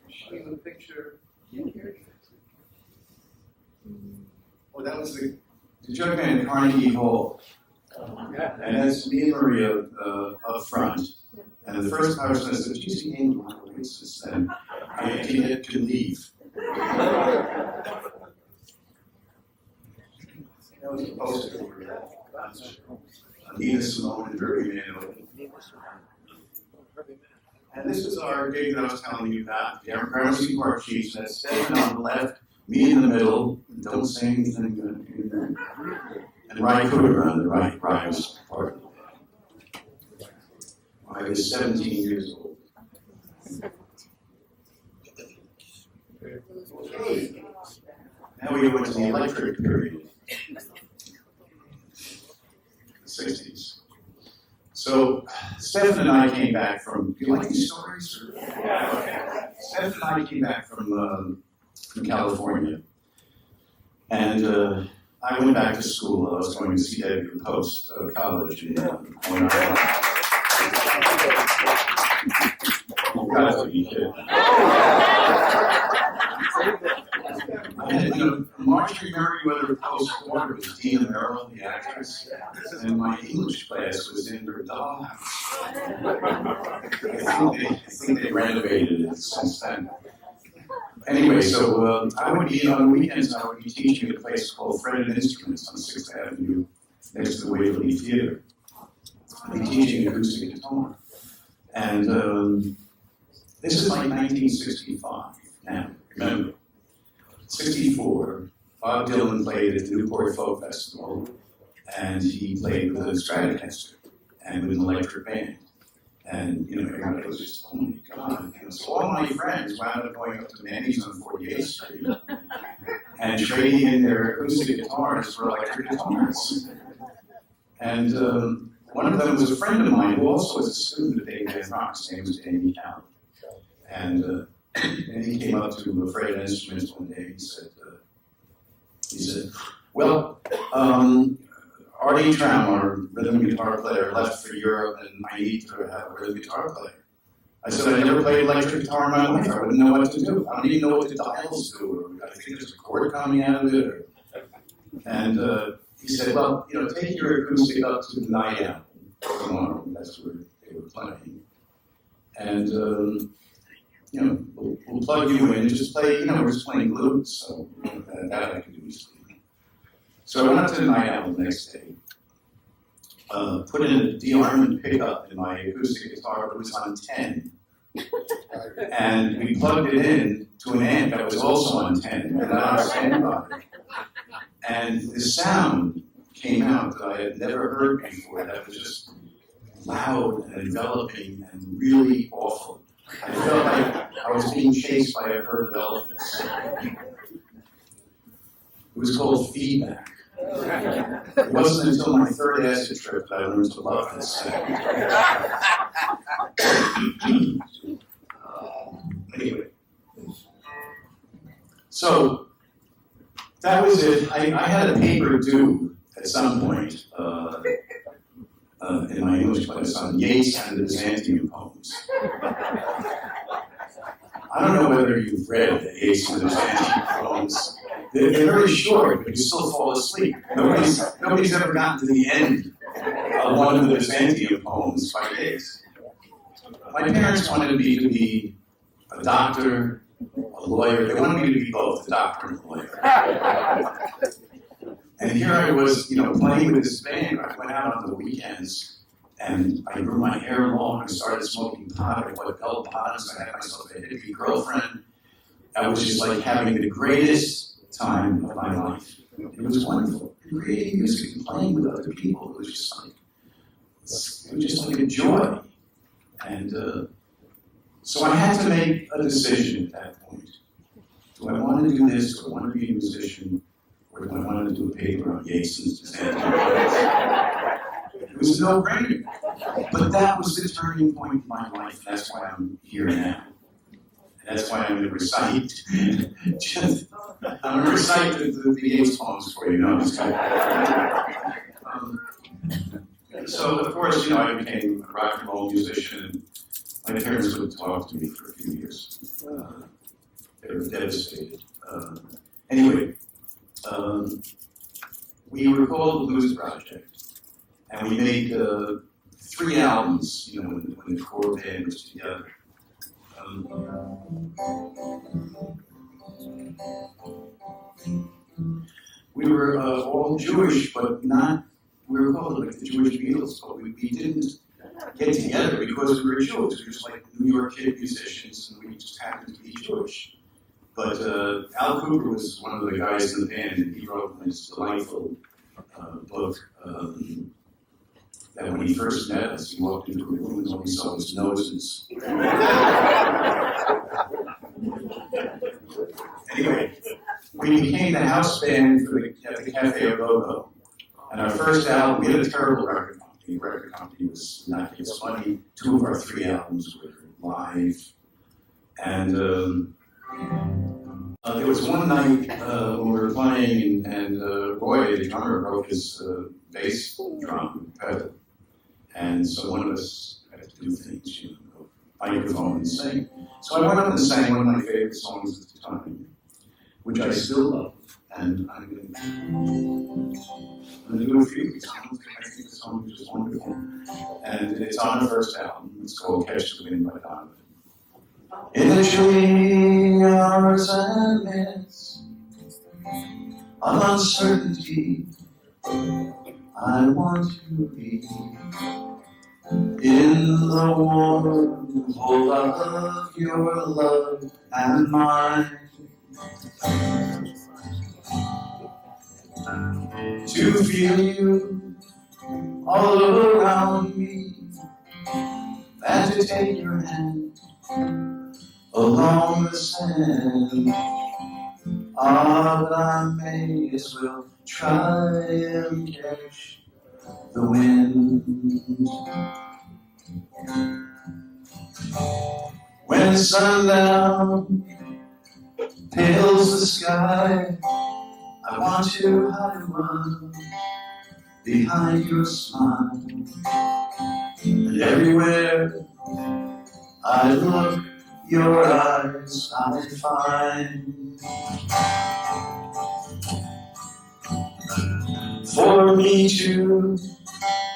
show you a picture. Oh, that was the jug band at Carnegie Hall. And that's me and Maria up front. And the first person I said, "Geez, he ain't going to wait since then. I can leave." That was a poster for Nina Simone and Barry Manilow. And this is our gig that I was telling you about, the Emergency Park Chiefs. That's Stephen on the left, me in the middle, and don't say anything. And Ryan Cooter on the right, Ryan's part of the band. I was 17 years old. Okay. Now we go into the electric period, the 60s. So Stephen and I came back from, do you like these stories? Yeah. Stephen and I came back from California. And I went back to school. I was going to CW Post College in Long Island. You've got to be kidding. Marjorie Merriweather Post-Water was Tina Merrill, the actress, and my English class was in her dollhouse. I think they renovated it since then. Anyway, so I would be, on weekends, I would be teaching at a place called Fred and Instruments on 6th Avenue, next to the Waverly Theater. I'd be teaching acoustic guitar. And this is like 1965 now, remember. 64, Bob Dylan played at the Newport Folk Festival, and he played with a Stratocaster and with an electric band. And, you know, everybody was just, "Oh my God." And so all my friends wound up going up to Manny's on 48th Street and trading in their acoustic guitars for electric guitars. And one of them was a friend of mine who also was a student at Dave Van Rock. His name was Danny Cowan. And he came up to Fred and Instruments one day and he said, "Well, Artie Traum, our rhythm guitar player, left for Europe, and I need to have a rhythm guitar player." I said, "I never played electric guitar in my life. I wouldn't know what to do. I don't even know what the dials do. Or I think there's a chord coming out of it." And he said, "Well, you know, take your acoustic up to the night album tomorrow." That's where they were playing. And you know, we'll plug you in and just play, you know, we're just playing blues, so that I can do easily. So I went up to the night album the next day, put in a D. Armand pickup in my acoustic guitar, but it was on 10. And we plugged it in to an amp that was also on 10, and I understand about it. And the sound came out that I had never heard before, that was just loud and enveloping and really awful. I felt like I was being chased by a herd of elephants. It was called feedback. It wasn't until my third acid trip that I learned to love this thing. Anyway. So, that was it. I had a paper due at some point in my English class on Yeats and the Byzantium poems. I don't know whether you've read the Yeats and the Byzantium poems. They're very short, but you still fall asleep. Nobody's ever gotten to the end of one of the Byzantium poems by Yeats. My parents wanted me to be a doctor, a lawyer. They wanted me to be both, a doctor and a lawyer. And here I was, playing with this band. I went out on the weekends, and I grew my hair long. I started smoking pot. I bought Bell pods. I had myself a hippie girlfriend. I was just like having the greatest time of my life. It was wonderful. Creating music and playing with other people. It was just like a joy. And so I had to make a decision at that point. Do I want to do this? Do I want to be a musician? Or do I want to do a paper on Yeats and Byzantium poems? It was a no-brainer. But that was the turning point in my life. That's why I'm here now. And that's why I'm going to recite. I'm going to recite the Yeats poems for you. No, I'm just kidding. So, of course, I became a rock and roll musician. My parents would talk to me for a few years. They were devastated. Anyway, we were called the Blues Project, and we made 3 albums, when the core band was together. We were all Jewish, but not, we were called like the Jewish Beatles, but we didn't get together because we were Jews. We were just like New York kid musicians, and we just happened to be Jewish. But Al Cooper was one of the guys in the band, and he wrote this delightful book that when he first met us, he walked into a room and all he saw was noses. Anyway, we became the house band at the Cafe au Go-Go. And our first album, we had a terrible record company. The record company was not getting us money. 2 of our 3 albums were live. And there was one night when we were playing, and Roy, the drummer, broke his bass drum pedal. And so one of us had to do things, go microphone and sing. So I went up and sang one of my favorite songs at the time, which I still love. And I'm going to do a few songs. I think the song is just wonderful. And it's on the first album. It's called Catch the Wind by Donovan. In the tree hours and minutes of uncertainty, I want to be in the warm hold of your love and mine. To feel you all around me, and to take your hand along the sand. But I may as well try and catch the wind. When sundown pales the sky, I want to hide and run behind your smile. And everywhere I look, your eyes I find. For me to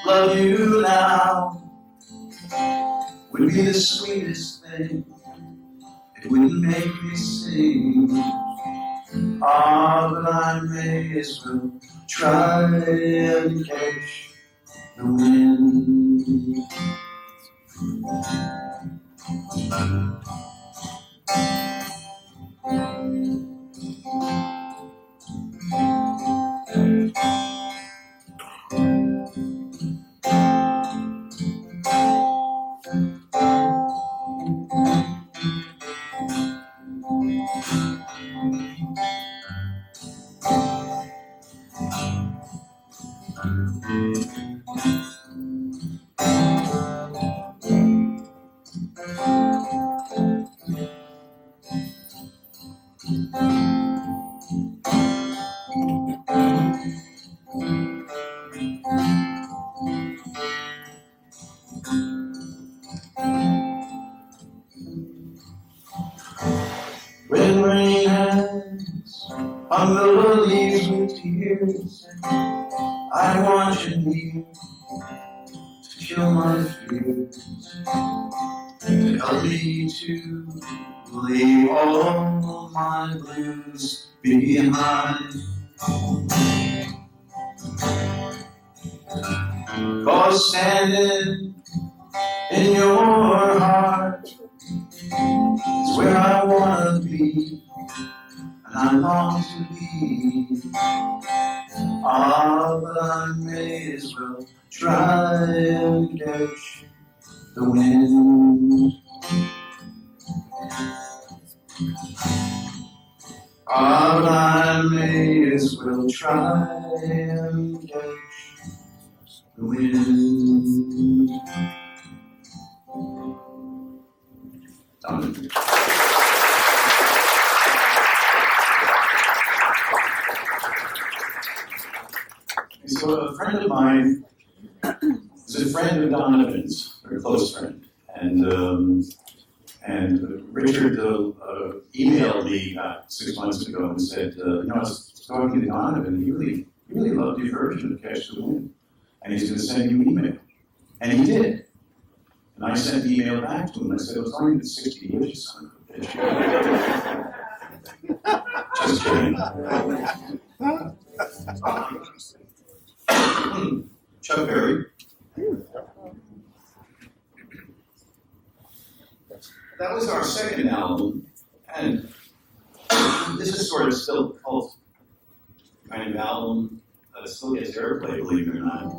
love you now would be the sweetest thing. It wouldn't make me sing. But I may as well try and catch the wind. When rain hangs on the leaves with tears, I want you near to kill my fears, to help me to leave all my blues behind. 'Cause standing in your heart is where I wanna be, and I long to be. Ah, but I may as well try and catch the wind. Ah, but I may as well try and catch the wind. Done. So a friend of mine is a friend of Donovan's, a very close friend, and Richard emailed me about 6 months ago and said, I was talking to Donovan, and he really loved your version of Catch the Wind, and he's going to send you an email, and he did. And I sent the email back to him. I said, it was only been 60 years, you son of a bitch. Just kidding. Chuck Berry. That was our second album, and this is sort of still a cult kind of album that still gets airplay, believe it or not.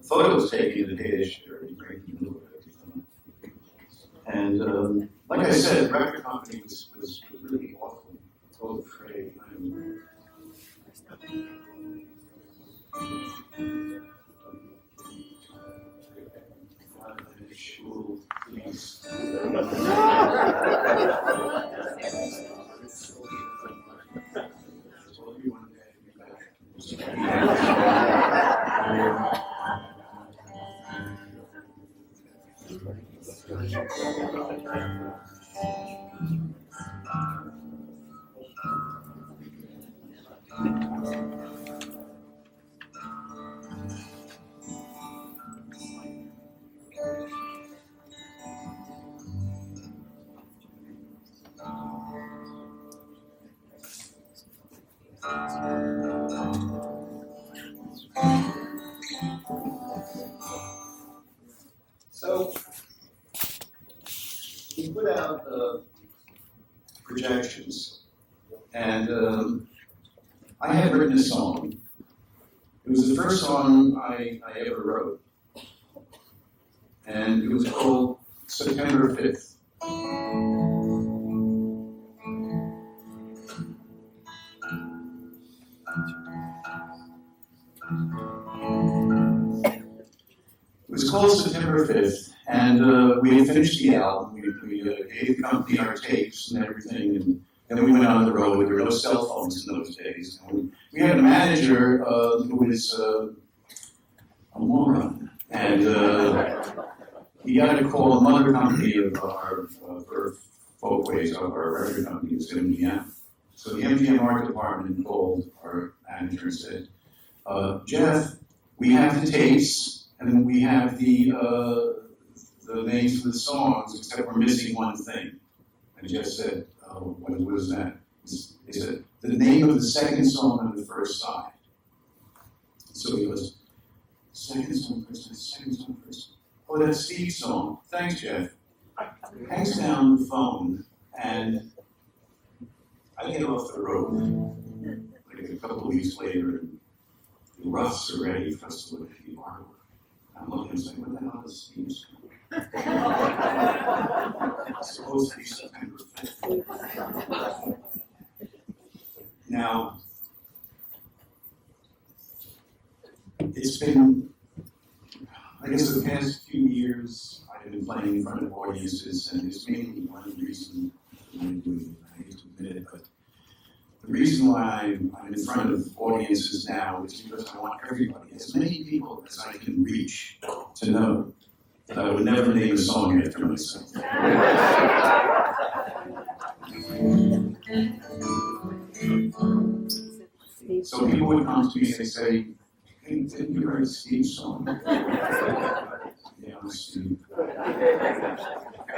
Photo was taken the day they shared it, right in the middle of everything. And like I said, the record company was really awful. So afraid. Please. So we put out projections, and I had written a song. It was the first song I ever wrote, and it was called September 5th. It was called September 5th, and we had finished the album. We gave the company our tapes and everything, and then we went on the road. There were no cell phones in those days. And we had a manager who was a moron, and he got a call. The mother company of our Folkways, of our record company, was in Indiana. So the MGM art department called our manager and said, Jeff, we have the tapes, and we have the names of the songs, except we're missing one thing. And Jeff said, oh, what was that? He said, the name of the second song on the first side. So he goes, second song, first side, second song, first side. Oh, that's Steve's song. Thanks, Jeff. Hangs down the phone, and I get off the road. Like a couple of weeks later, and the roughs are ready for us to look at the artwork. I'm looking and saying, what the hell is Steve's song? It's supposed to be September 5th. Now, it's been, I guess the past few years, I've been playing in front of audiences, and it's mainly one reason doing, I hate to admit it, but the reason why I'm in front of audiences now is because I want everybody, as many people as I can reach, to know that I would never name a song after myself. So people would come to me and they say, hey, didn't you write a Steve song? Yeah, I'm Steve.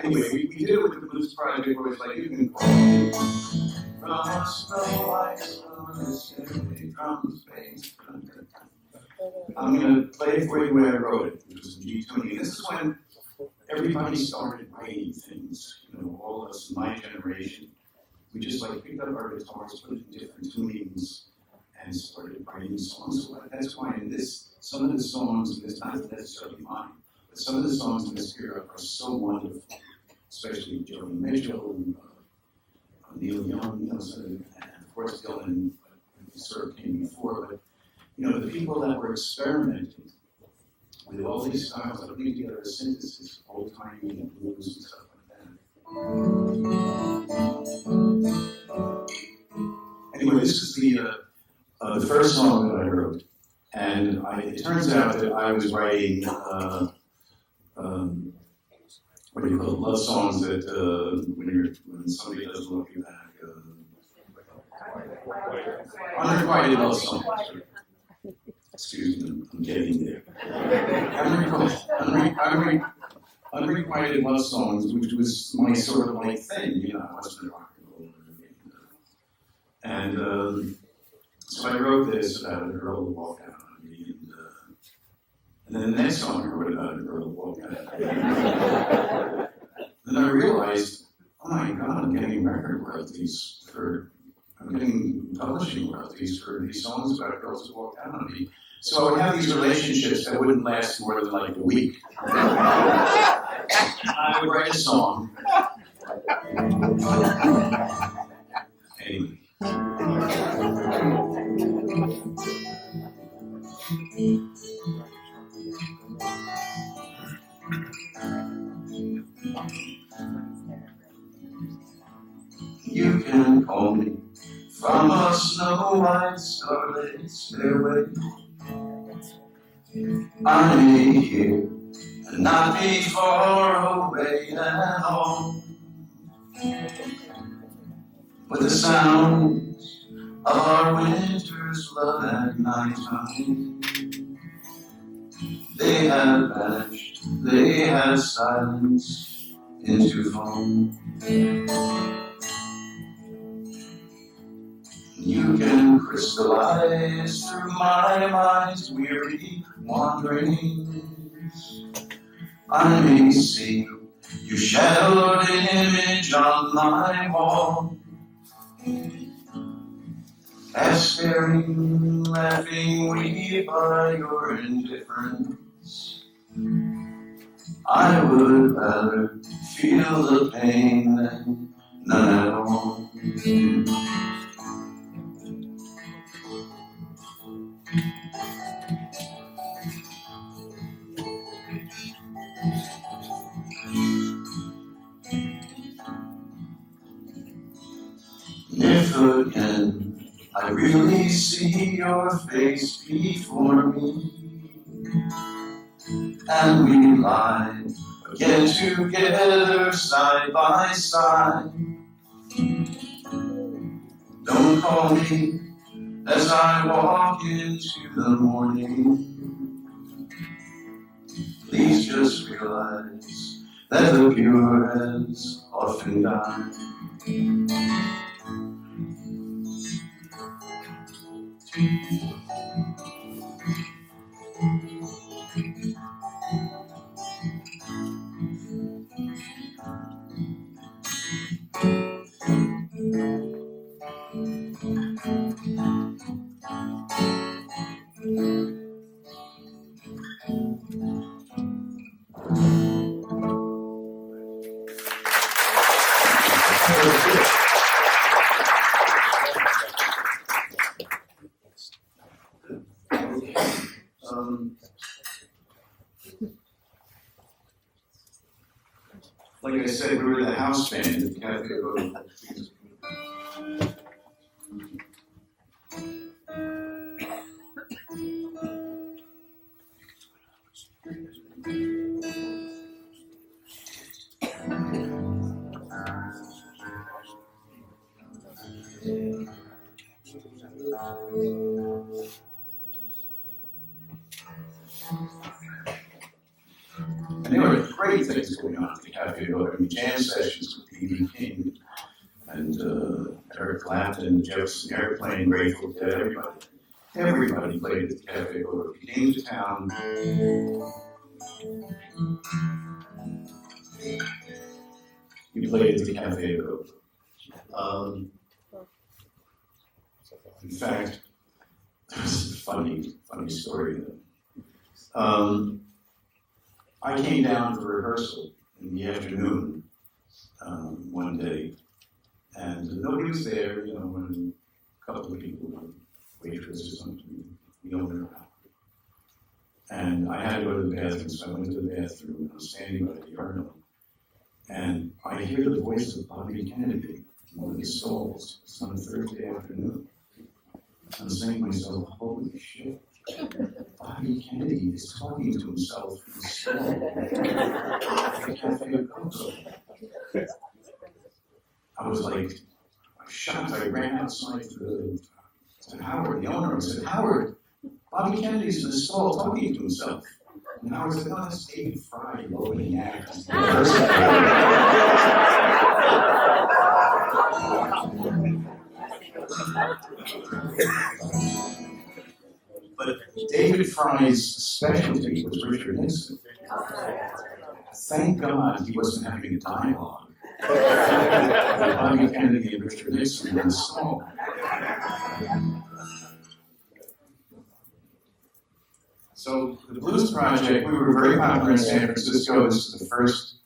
Anyway, we did it with the Blues Project where it's like, you can call me from Snow White, from space. I'm going to play it for you where I wrote it, which was in G tuning. And this is when everybody started writing things, all of us in my generation. We just like picked up our guitars, put it in different tunings, and started writing songs. So that's why in this, some of the songs, and it's not necessarily mine, but some of the songs in this era are so wonderful, especially Joni Mitchell, and Neil Young, and of course Dylan sort of came before, but the people that were experimenting with all these styles, like putting together a synthesis, old-timey and blues and stuff like that. Anyway, this is the first song that I wrote, and it turns out that I was writing what do you call it, love songs that when somebody doesn't love you back, unrequited love songs. Excuse me, I'm getting there. Unrequited love songs, which was my sort of like thing, I wasn't rock and roll. And so I wrote this about a girl who walked out on me, and then the next song I wrote about a girl who walked out on me. Then I realized, oh my God, I'm getting record royalties I'm getting publishing royalties for these songs about girls who walked out on me. So I would have these relationships that wouldn't last more than like a week. I would write a song. Anyway. You can call me from a snow-white starlit stairway. I may hear and not be far away at all. With the sounds of our winter's love at nighttime, they have vanished, they have silenced into foam. You can crystallize through my mind's weary wanderings. I may see your shadowed image on my wall, as staring, laughing, we by your indifference. I would rather feel the pain than none at all. If again I really see your face before me, and we lie again together side by side, don't call me as I walk into the morning. Please just realize that the pure has often died. Like I said, we were the house band. the cafe go. And there were great things going on at the Cafe Go. I mean, jam sessions with B.B. King and Eric Clapton, Jefferson Airplane, Grateful Dead, everybody. Everybody played at the Cafe Go. If you came to town, you played at the Cafe Go. In fact, there's a funny story. I came down for rehearsal in the afternoon one day, and nobody was there, you know, and a couple of people, waitress or something, the owner. And I had to go to the bathroom, so I went to the bathroom, and I was standing by the urinal, and I hear the voice of Bobby Kennedy in one of the stalls. It's on a Thursday afternoon. I'm saying to myself, holy shit, Bobby Kennedy is talking to himself in the stall at the Cafe Go. I was like, shocked. I ran outside to Howard, the owner, and said, Howard, Bobby Kennedy's in the stall talking to himself. And Howard said, no, that's David Fry, the opening act. But David Fry's specialty was Richard Nixon. Thank God he wasn't having a dialogue with Bobby Kennedy and Richard Nixon in the stall. So the Blues Project, we were very popular in San Francisco. This is the first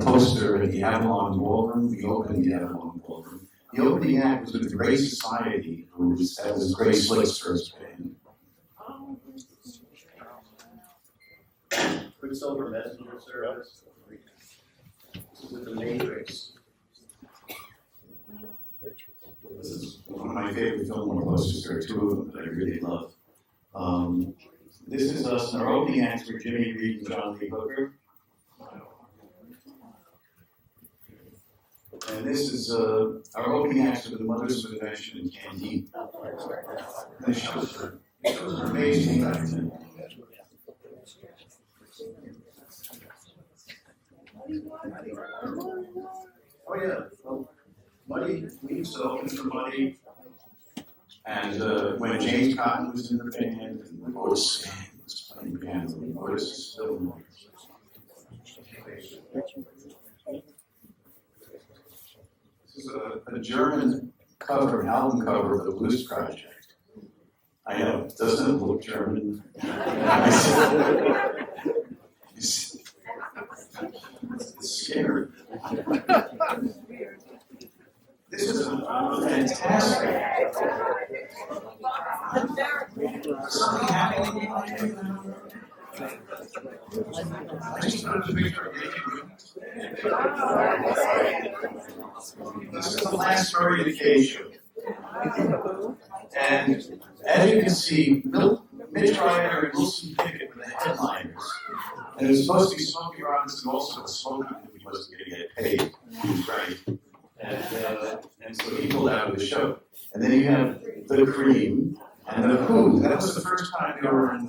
poster at the Avalon Ballroom. We opened the Avalon Ballroom. The opening act was with the Gray Society, that was Grace Slick's first band. Quicksilver Messenger Service. This is with the Matrix. This is one of my favorite Fillmore posters. There are two of them that I really love. This is us, and our opening acts were Jimmy Reed and John Lee Hooker. And this is our opening acts for the Mothers of Invention and Candide. And the shows are amazing. Oh yeah, well, Muddy, we used to open for Muddy. And when James Cotton was in the band, and Otis Spann was playing piano, and Otis is still. This is a German cover, an album cover of the Blues Project. I know, doesn't it look German? It's scary. This is a fantastic. Something happening. I just put a picture of This is the last story of the K show. And as you can see, Mitch Ryder and Wilson Pickett were the headliners. And it was supposed to be Smokey Robinson also was smoking, he wasn't going to get paid. He was right. And so he pulled out of the show. And then you have the Cream and the Who. That was the first time they were in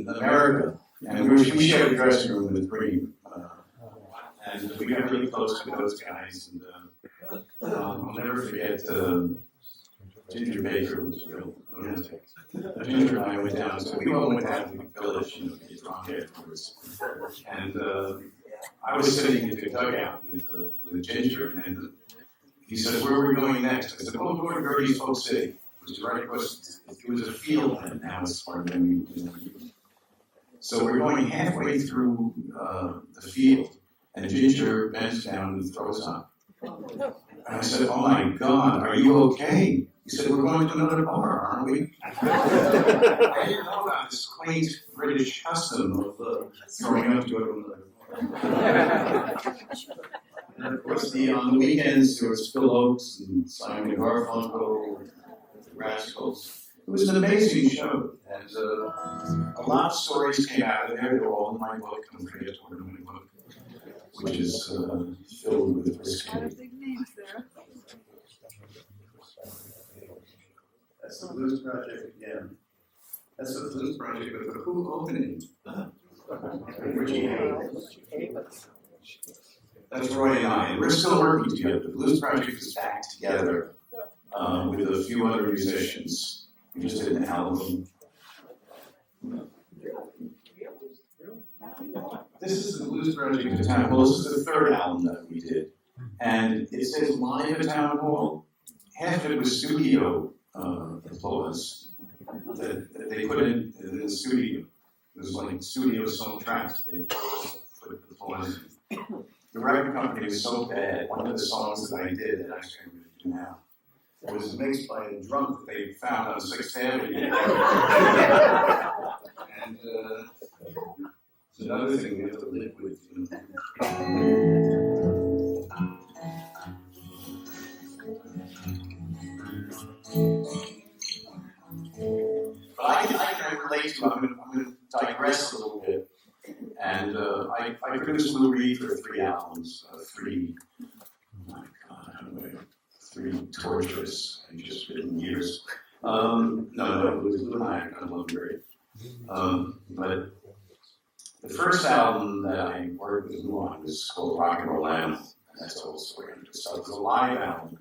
America. And we shared the dressing room with the Cream. And we got really close to those guys. And I'll never forget Ginger Baker was real romantic. Ginger and I went down, so we all went down to the village, you know, to get drunk afterwards. And I was sitting in the dugout with Ginger, and he said, "Where are we going next?" I said, "Oh, we're going to Gertie's Folk City," which is right across. It was a field then, now it's part of the. So we're going halfway through the field, and Ginger bends down and throws up. And I said, "Oh my God, are you okay?" He said, "We're going to another bar, aren't we?" I didn't know about this quaint British custom of throwing up to another bar. And of course, on the weekends, there was Phil Oakes and Simon Garfunkel, the Rascals. It was an amazing show, and a lot of stories came out of there. They're all in my book, Don't Forget to Order My Book, which is filled with whiskey. That's the Blues Project again. That's the Blues Project with the Who opening. Richie Hayes. That's Roy and I, and we're still working together. The Blues Project is back together with a few other musicians. We just did an album. This is the Blues Project at Town Hall. This is the third album that we did. And it says live at Town Hall. Half of it was studio applause that they put in the studio. It was like studio song tracks. They put applause in. The record company was so bad. One of the songs that I did, that actually I'm going to do now, was mixed by a drunk that they found on 6th Avenue. And it's another thing we have to live with. But I can relate to, I'm going to digress a little bit. And I produced Lou Reed for 3 albums, three torturous, and just written years. No, it was Lou and I Great. But the first album that I worked with Lou on was called Rock and Roll Anthem, and that's the whole story. So it was a live album.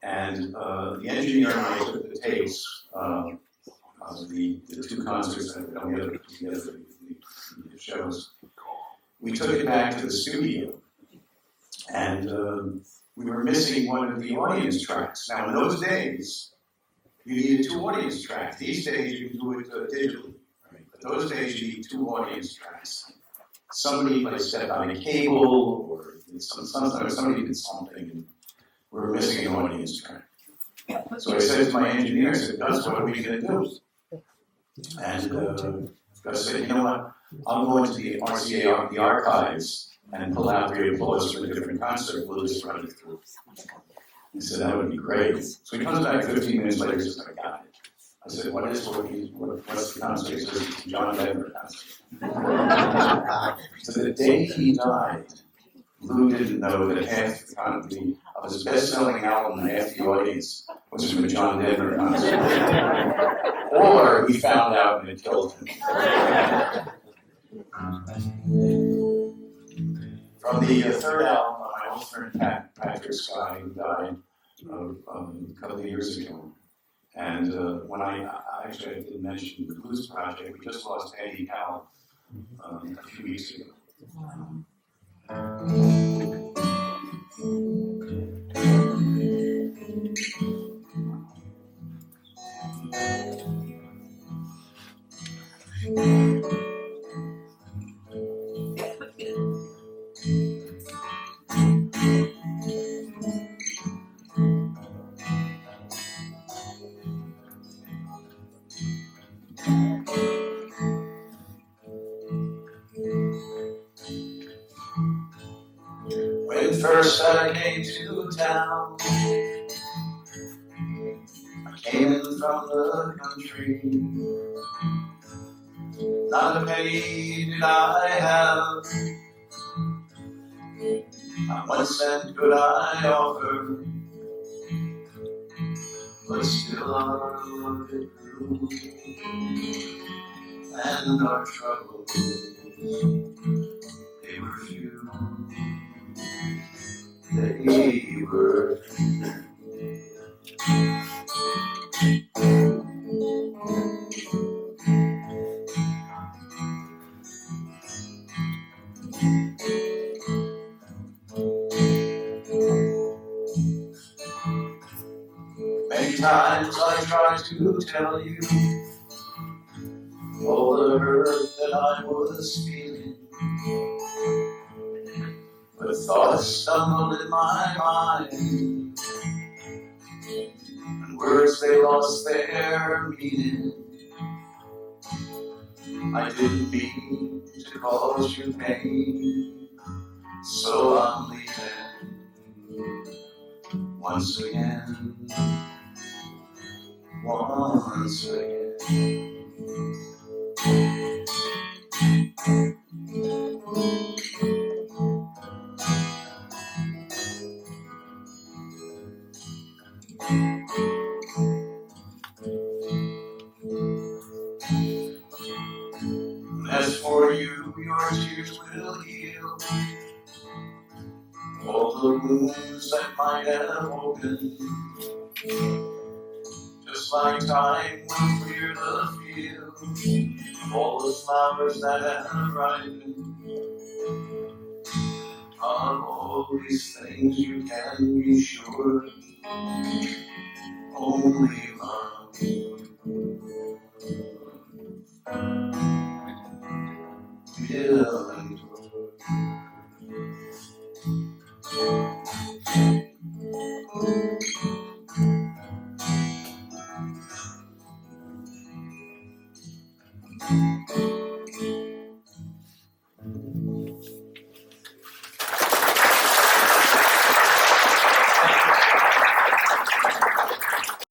And the engineer and I took the tapes of the 2 concerts that we had put together for the shows. We took it back to the studio, and we were missing one of the audience tracks. Now, in those days, you needed 2 audience tracks. These days, you can do it digitally. Right? But those days, you need 2 audience tracks. Somebody might step on a cable, or sometimes somebody did something, and we were missing an audience track. So I said to my engineer, I said, Gus, what are we going to do? And Gus said, you know what? I'll go into the RCA, the archives, and pull out the applause from a different concert. We'll just run it through. He said, that would be great. So he comes back 15 minutes later and says, I got it. I said, what's the concert? He says, it's John Denver concert. So the day he died, Lou didn't know that half the company of his best-selling album and half the audience was from a John Denver concert. Or he found out and it killed him. From the third album, my old friend Patrick Scott, who died a couple of years ago. And when I didn't mention the Blues Project, we just lost Eddie Powell a few weeks ago. When first I came to town, I came in from the country. Not a penny did I have, not 1 cent could I offer, but still our love it grew, and our troubles, they were few. They were many times I tried to tell you all the hurt that I was feeling, but thoughts stumbled in my mind, and words they lost their meaning. I didn't mean to cause you pain, So I'm leaving once again, once again. As for you, your tears will heal all the wounds that might have opened. Just like time will clear the field, all the flowers that have ripened. Of all these things you can be sure, only love will endure.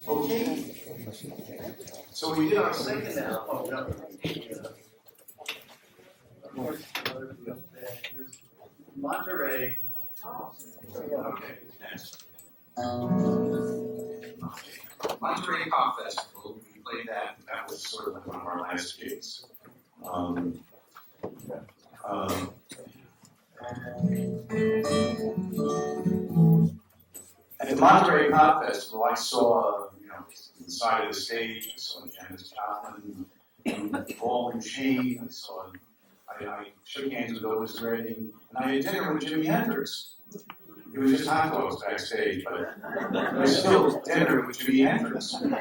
Okay, so we did our second album. Monterey. Okay, next. Monterey Pop Festival. We played that. That was sort of like one of our last gigs. At the Monterey Pop Festival, I saw, the side of the stage, I saw Janis Joplin, Ball and Chain, I shook hands with Otis Redding, and I had dinner with Jimi Hendrix. It was just hot dogs backstage, but it was still dinner with Jimi Hendrix. And,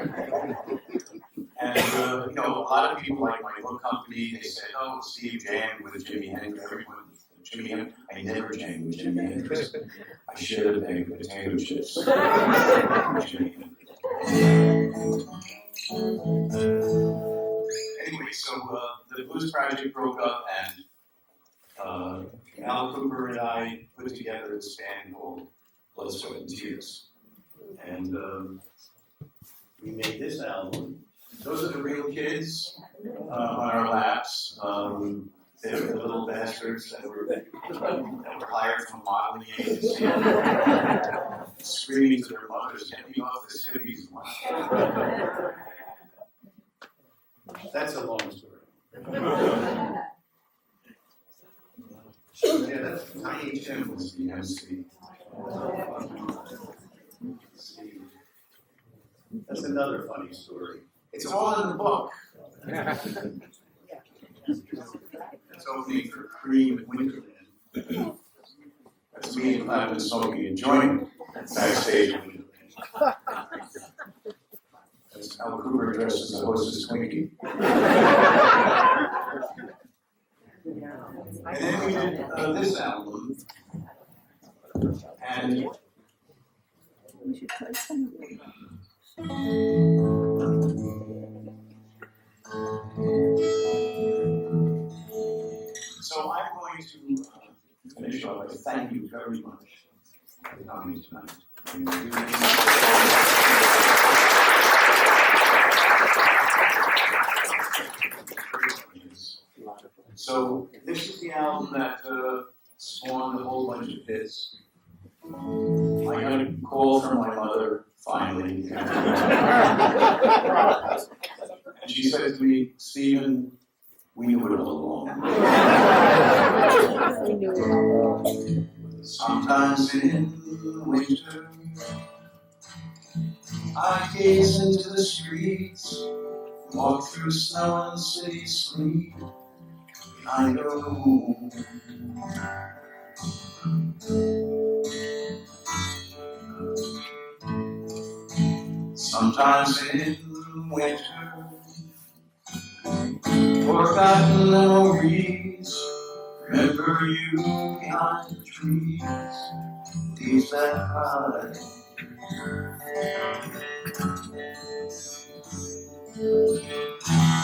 a lot of people like my book company, they said, oh, Steve jammed with Jimi Hendrix. Everyone, Jimi Hendrix. I never jammed with Jimi Hendrix. I should have made potato chips. Anyway, so the Blues Project broke up, and Al Cooper and I put together this band called Blood, Sweat, and Tears. And we made this album. Those are the real kids on our laps. They're the little bastards that were hired from a modeling agency, screaming to their mothers, "Get me off this hippies line." That's a long story. Yeah, that's Tiny Tim was the MC. That's another funny story. It's all in the book. It's opening for Cream Winterland. That's me and Clapton smoking and joining backstage. That's Al Cooper dressed as a hostess Twinkie. And then we did this album. And we should try some. So I'm going to finish off by thank you very much for coming tonight. So this is the album that spawned a whole bunch of hits. I got a call from my mother, finally. And she said to me, Stephen, we knew it all along. Sometimes in winter, I gaze into the streets, walk through snow and city sleet. I go home. Sometimes in winter, forgotten memories, remember you behind the trees, leaves that cry.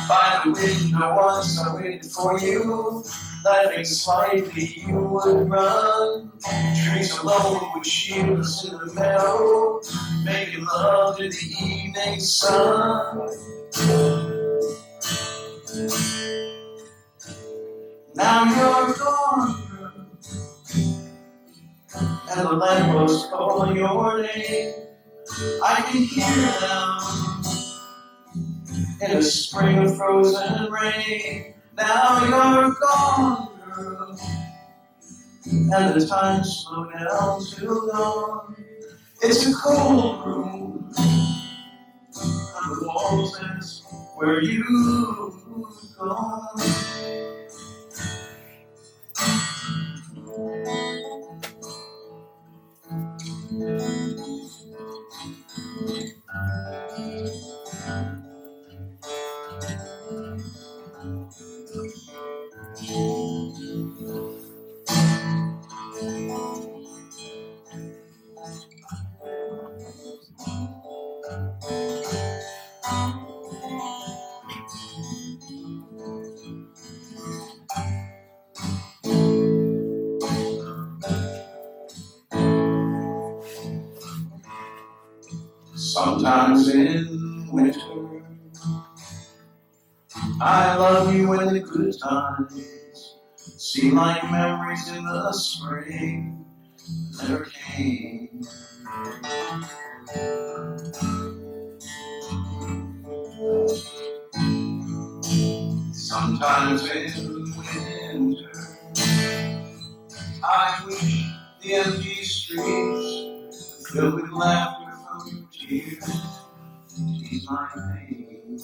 By the window once I waited for you, Laughing slightly, you would run. Trees alone would shield us in the meadow, making love to the evening sun. Now you're gone, and the lampposts call your name. I can hear them in a spring of frozen rain. Now you're gone, girl, and the time slowed down to dawn. It's a cold room, and the walls ask where you've gone. Sometimes in winter, I love you in the good times. Seem like memories in the spring never came. Sometimes in winter, I wish the empty streets filled with laughter from your tears ease my pain.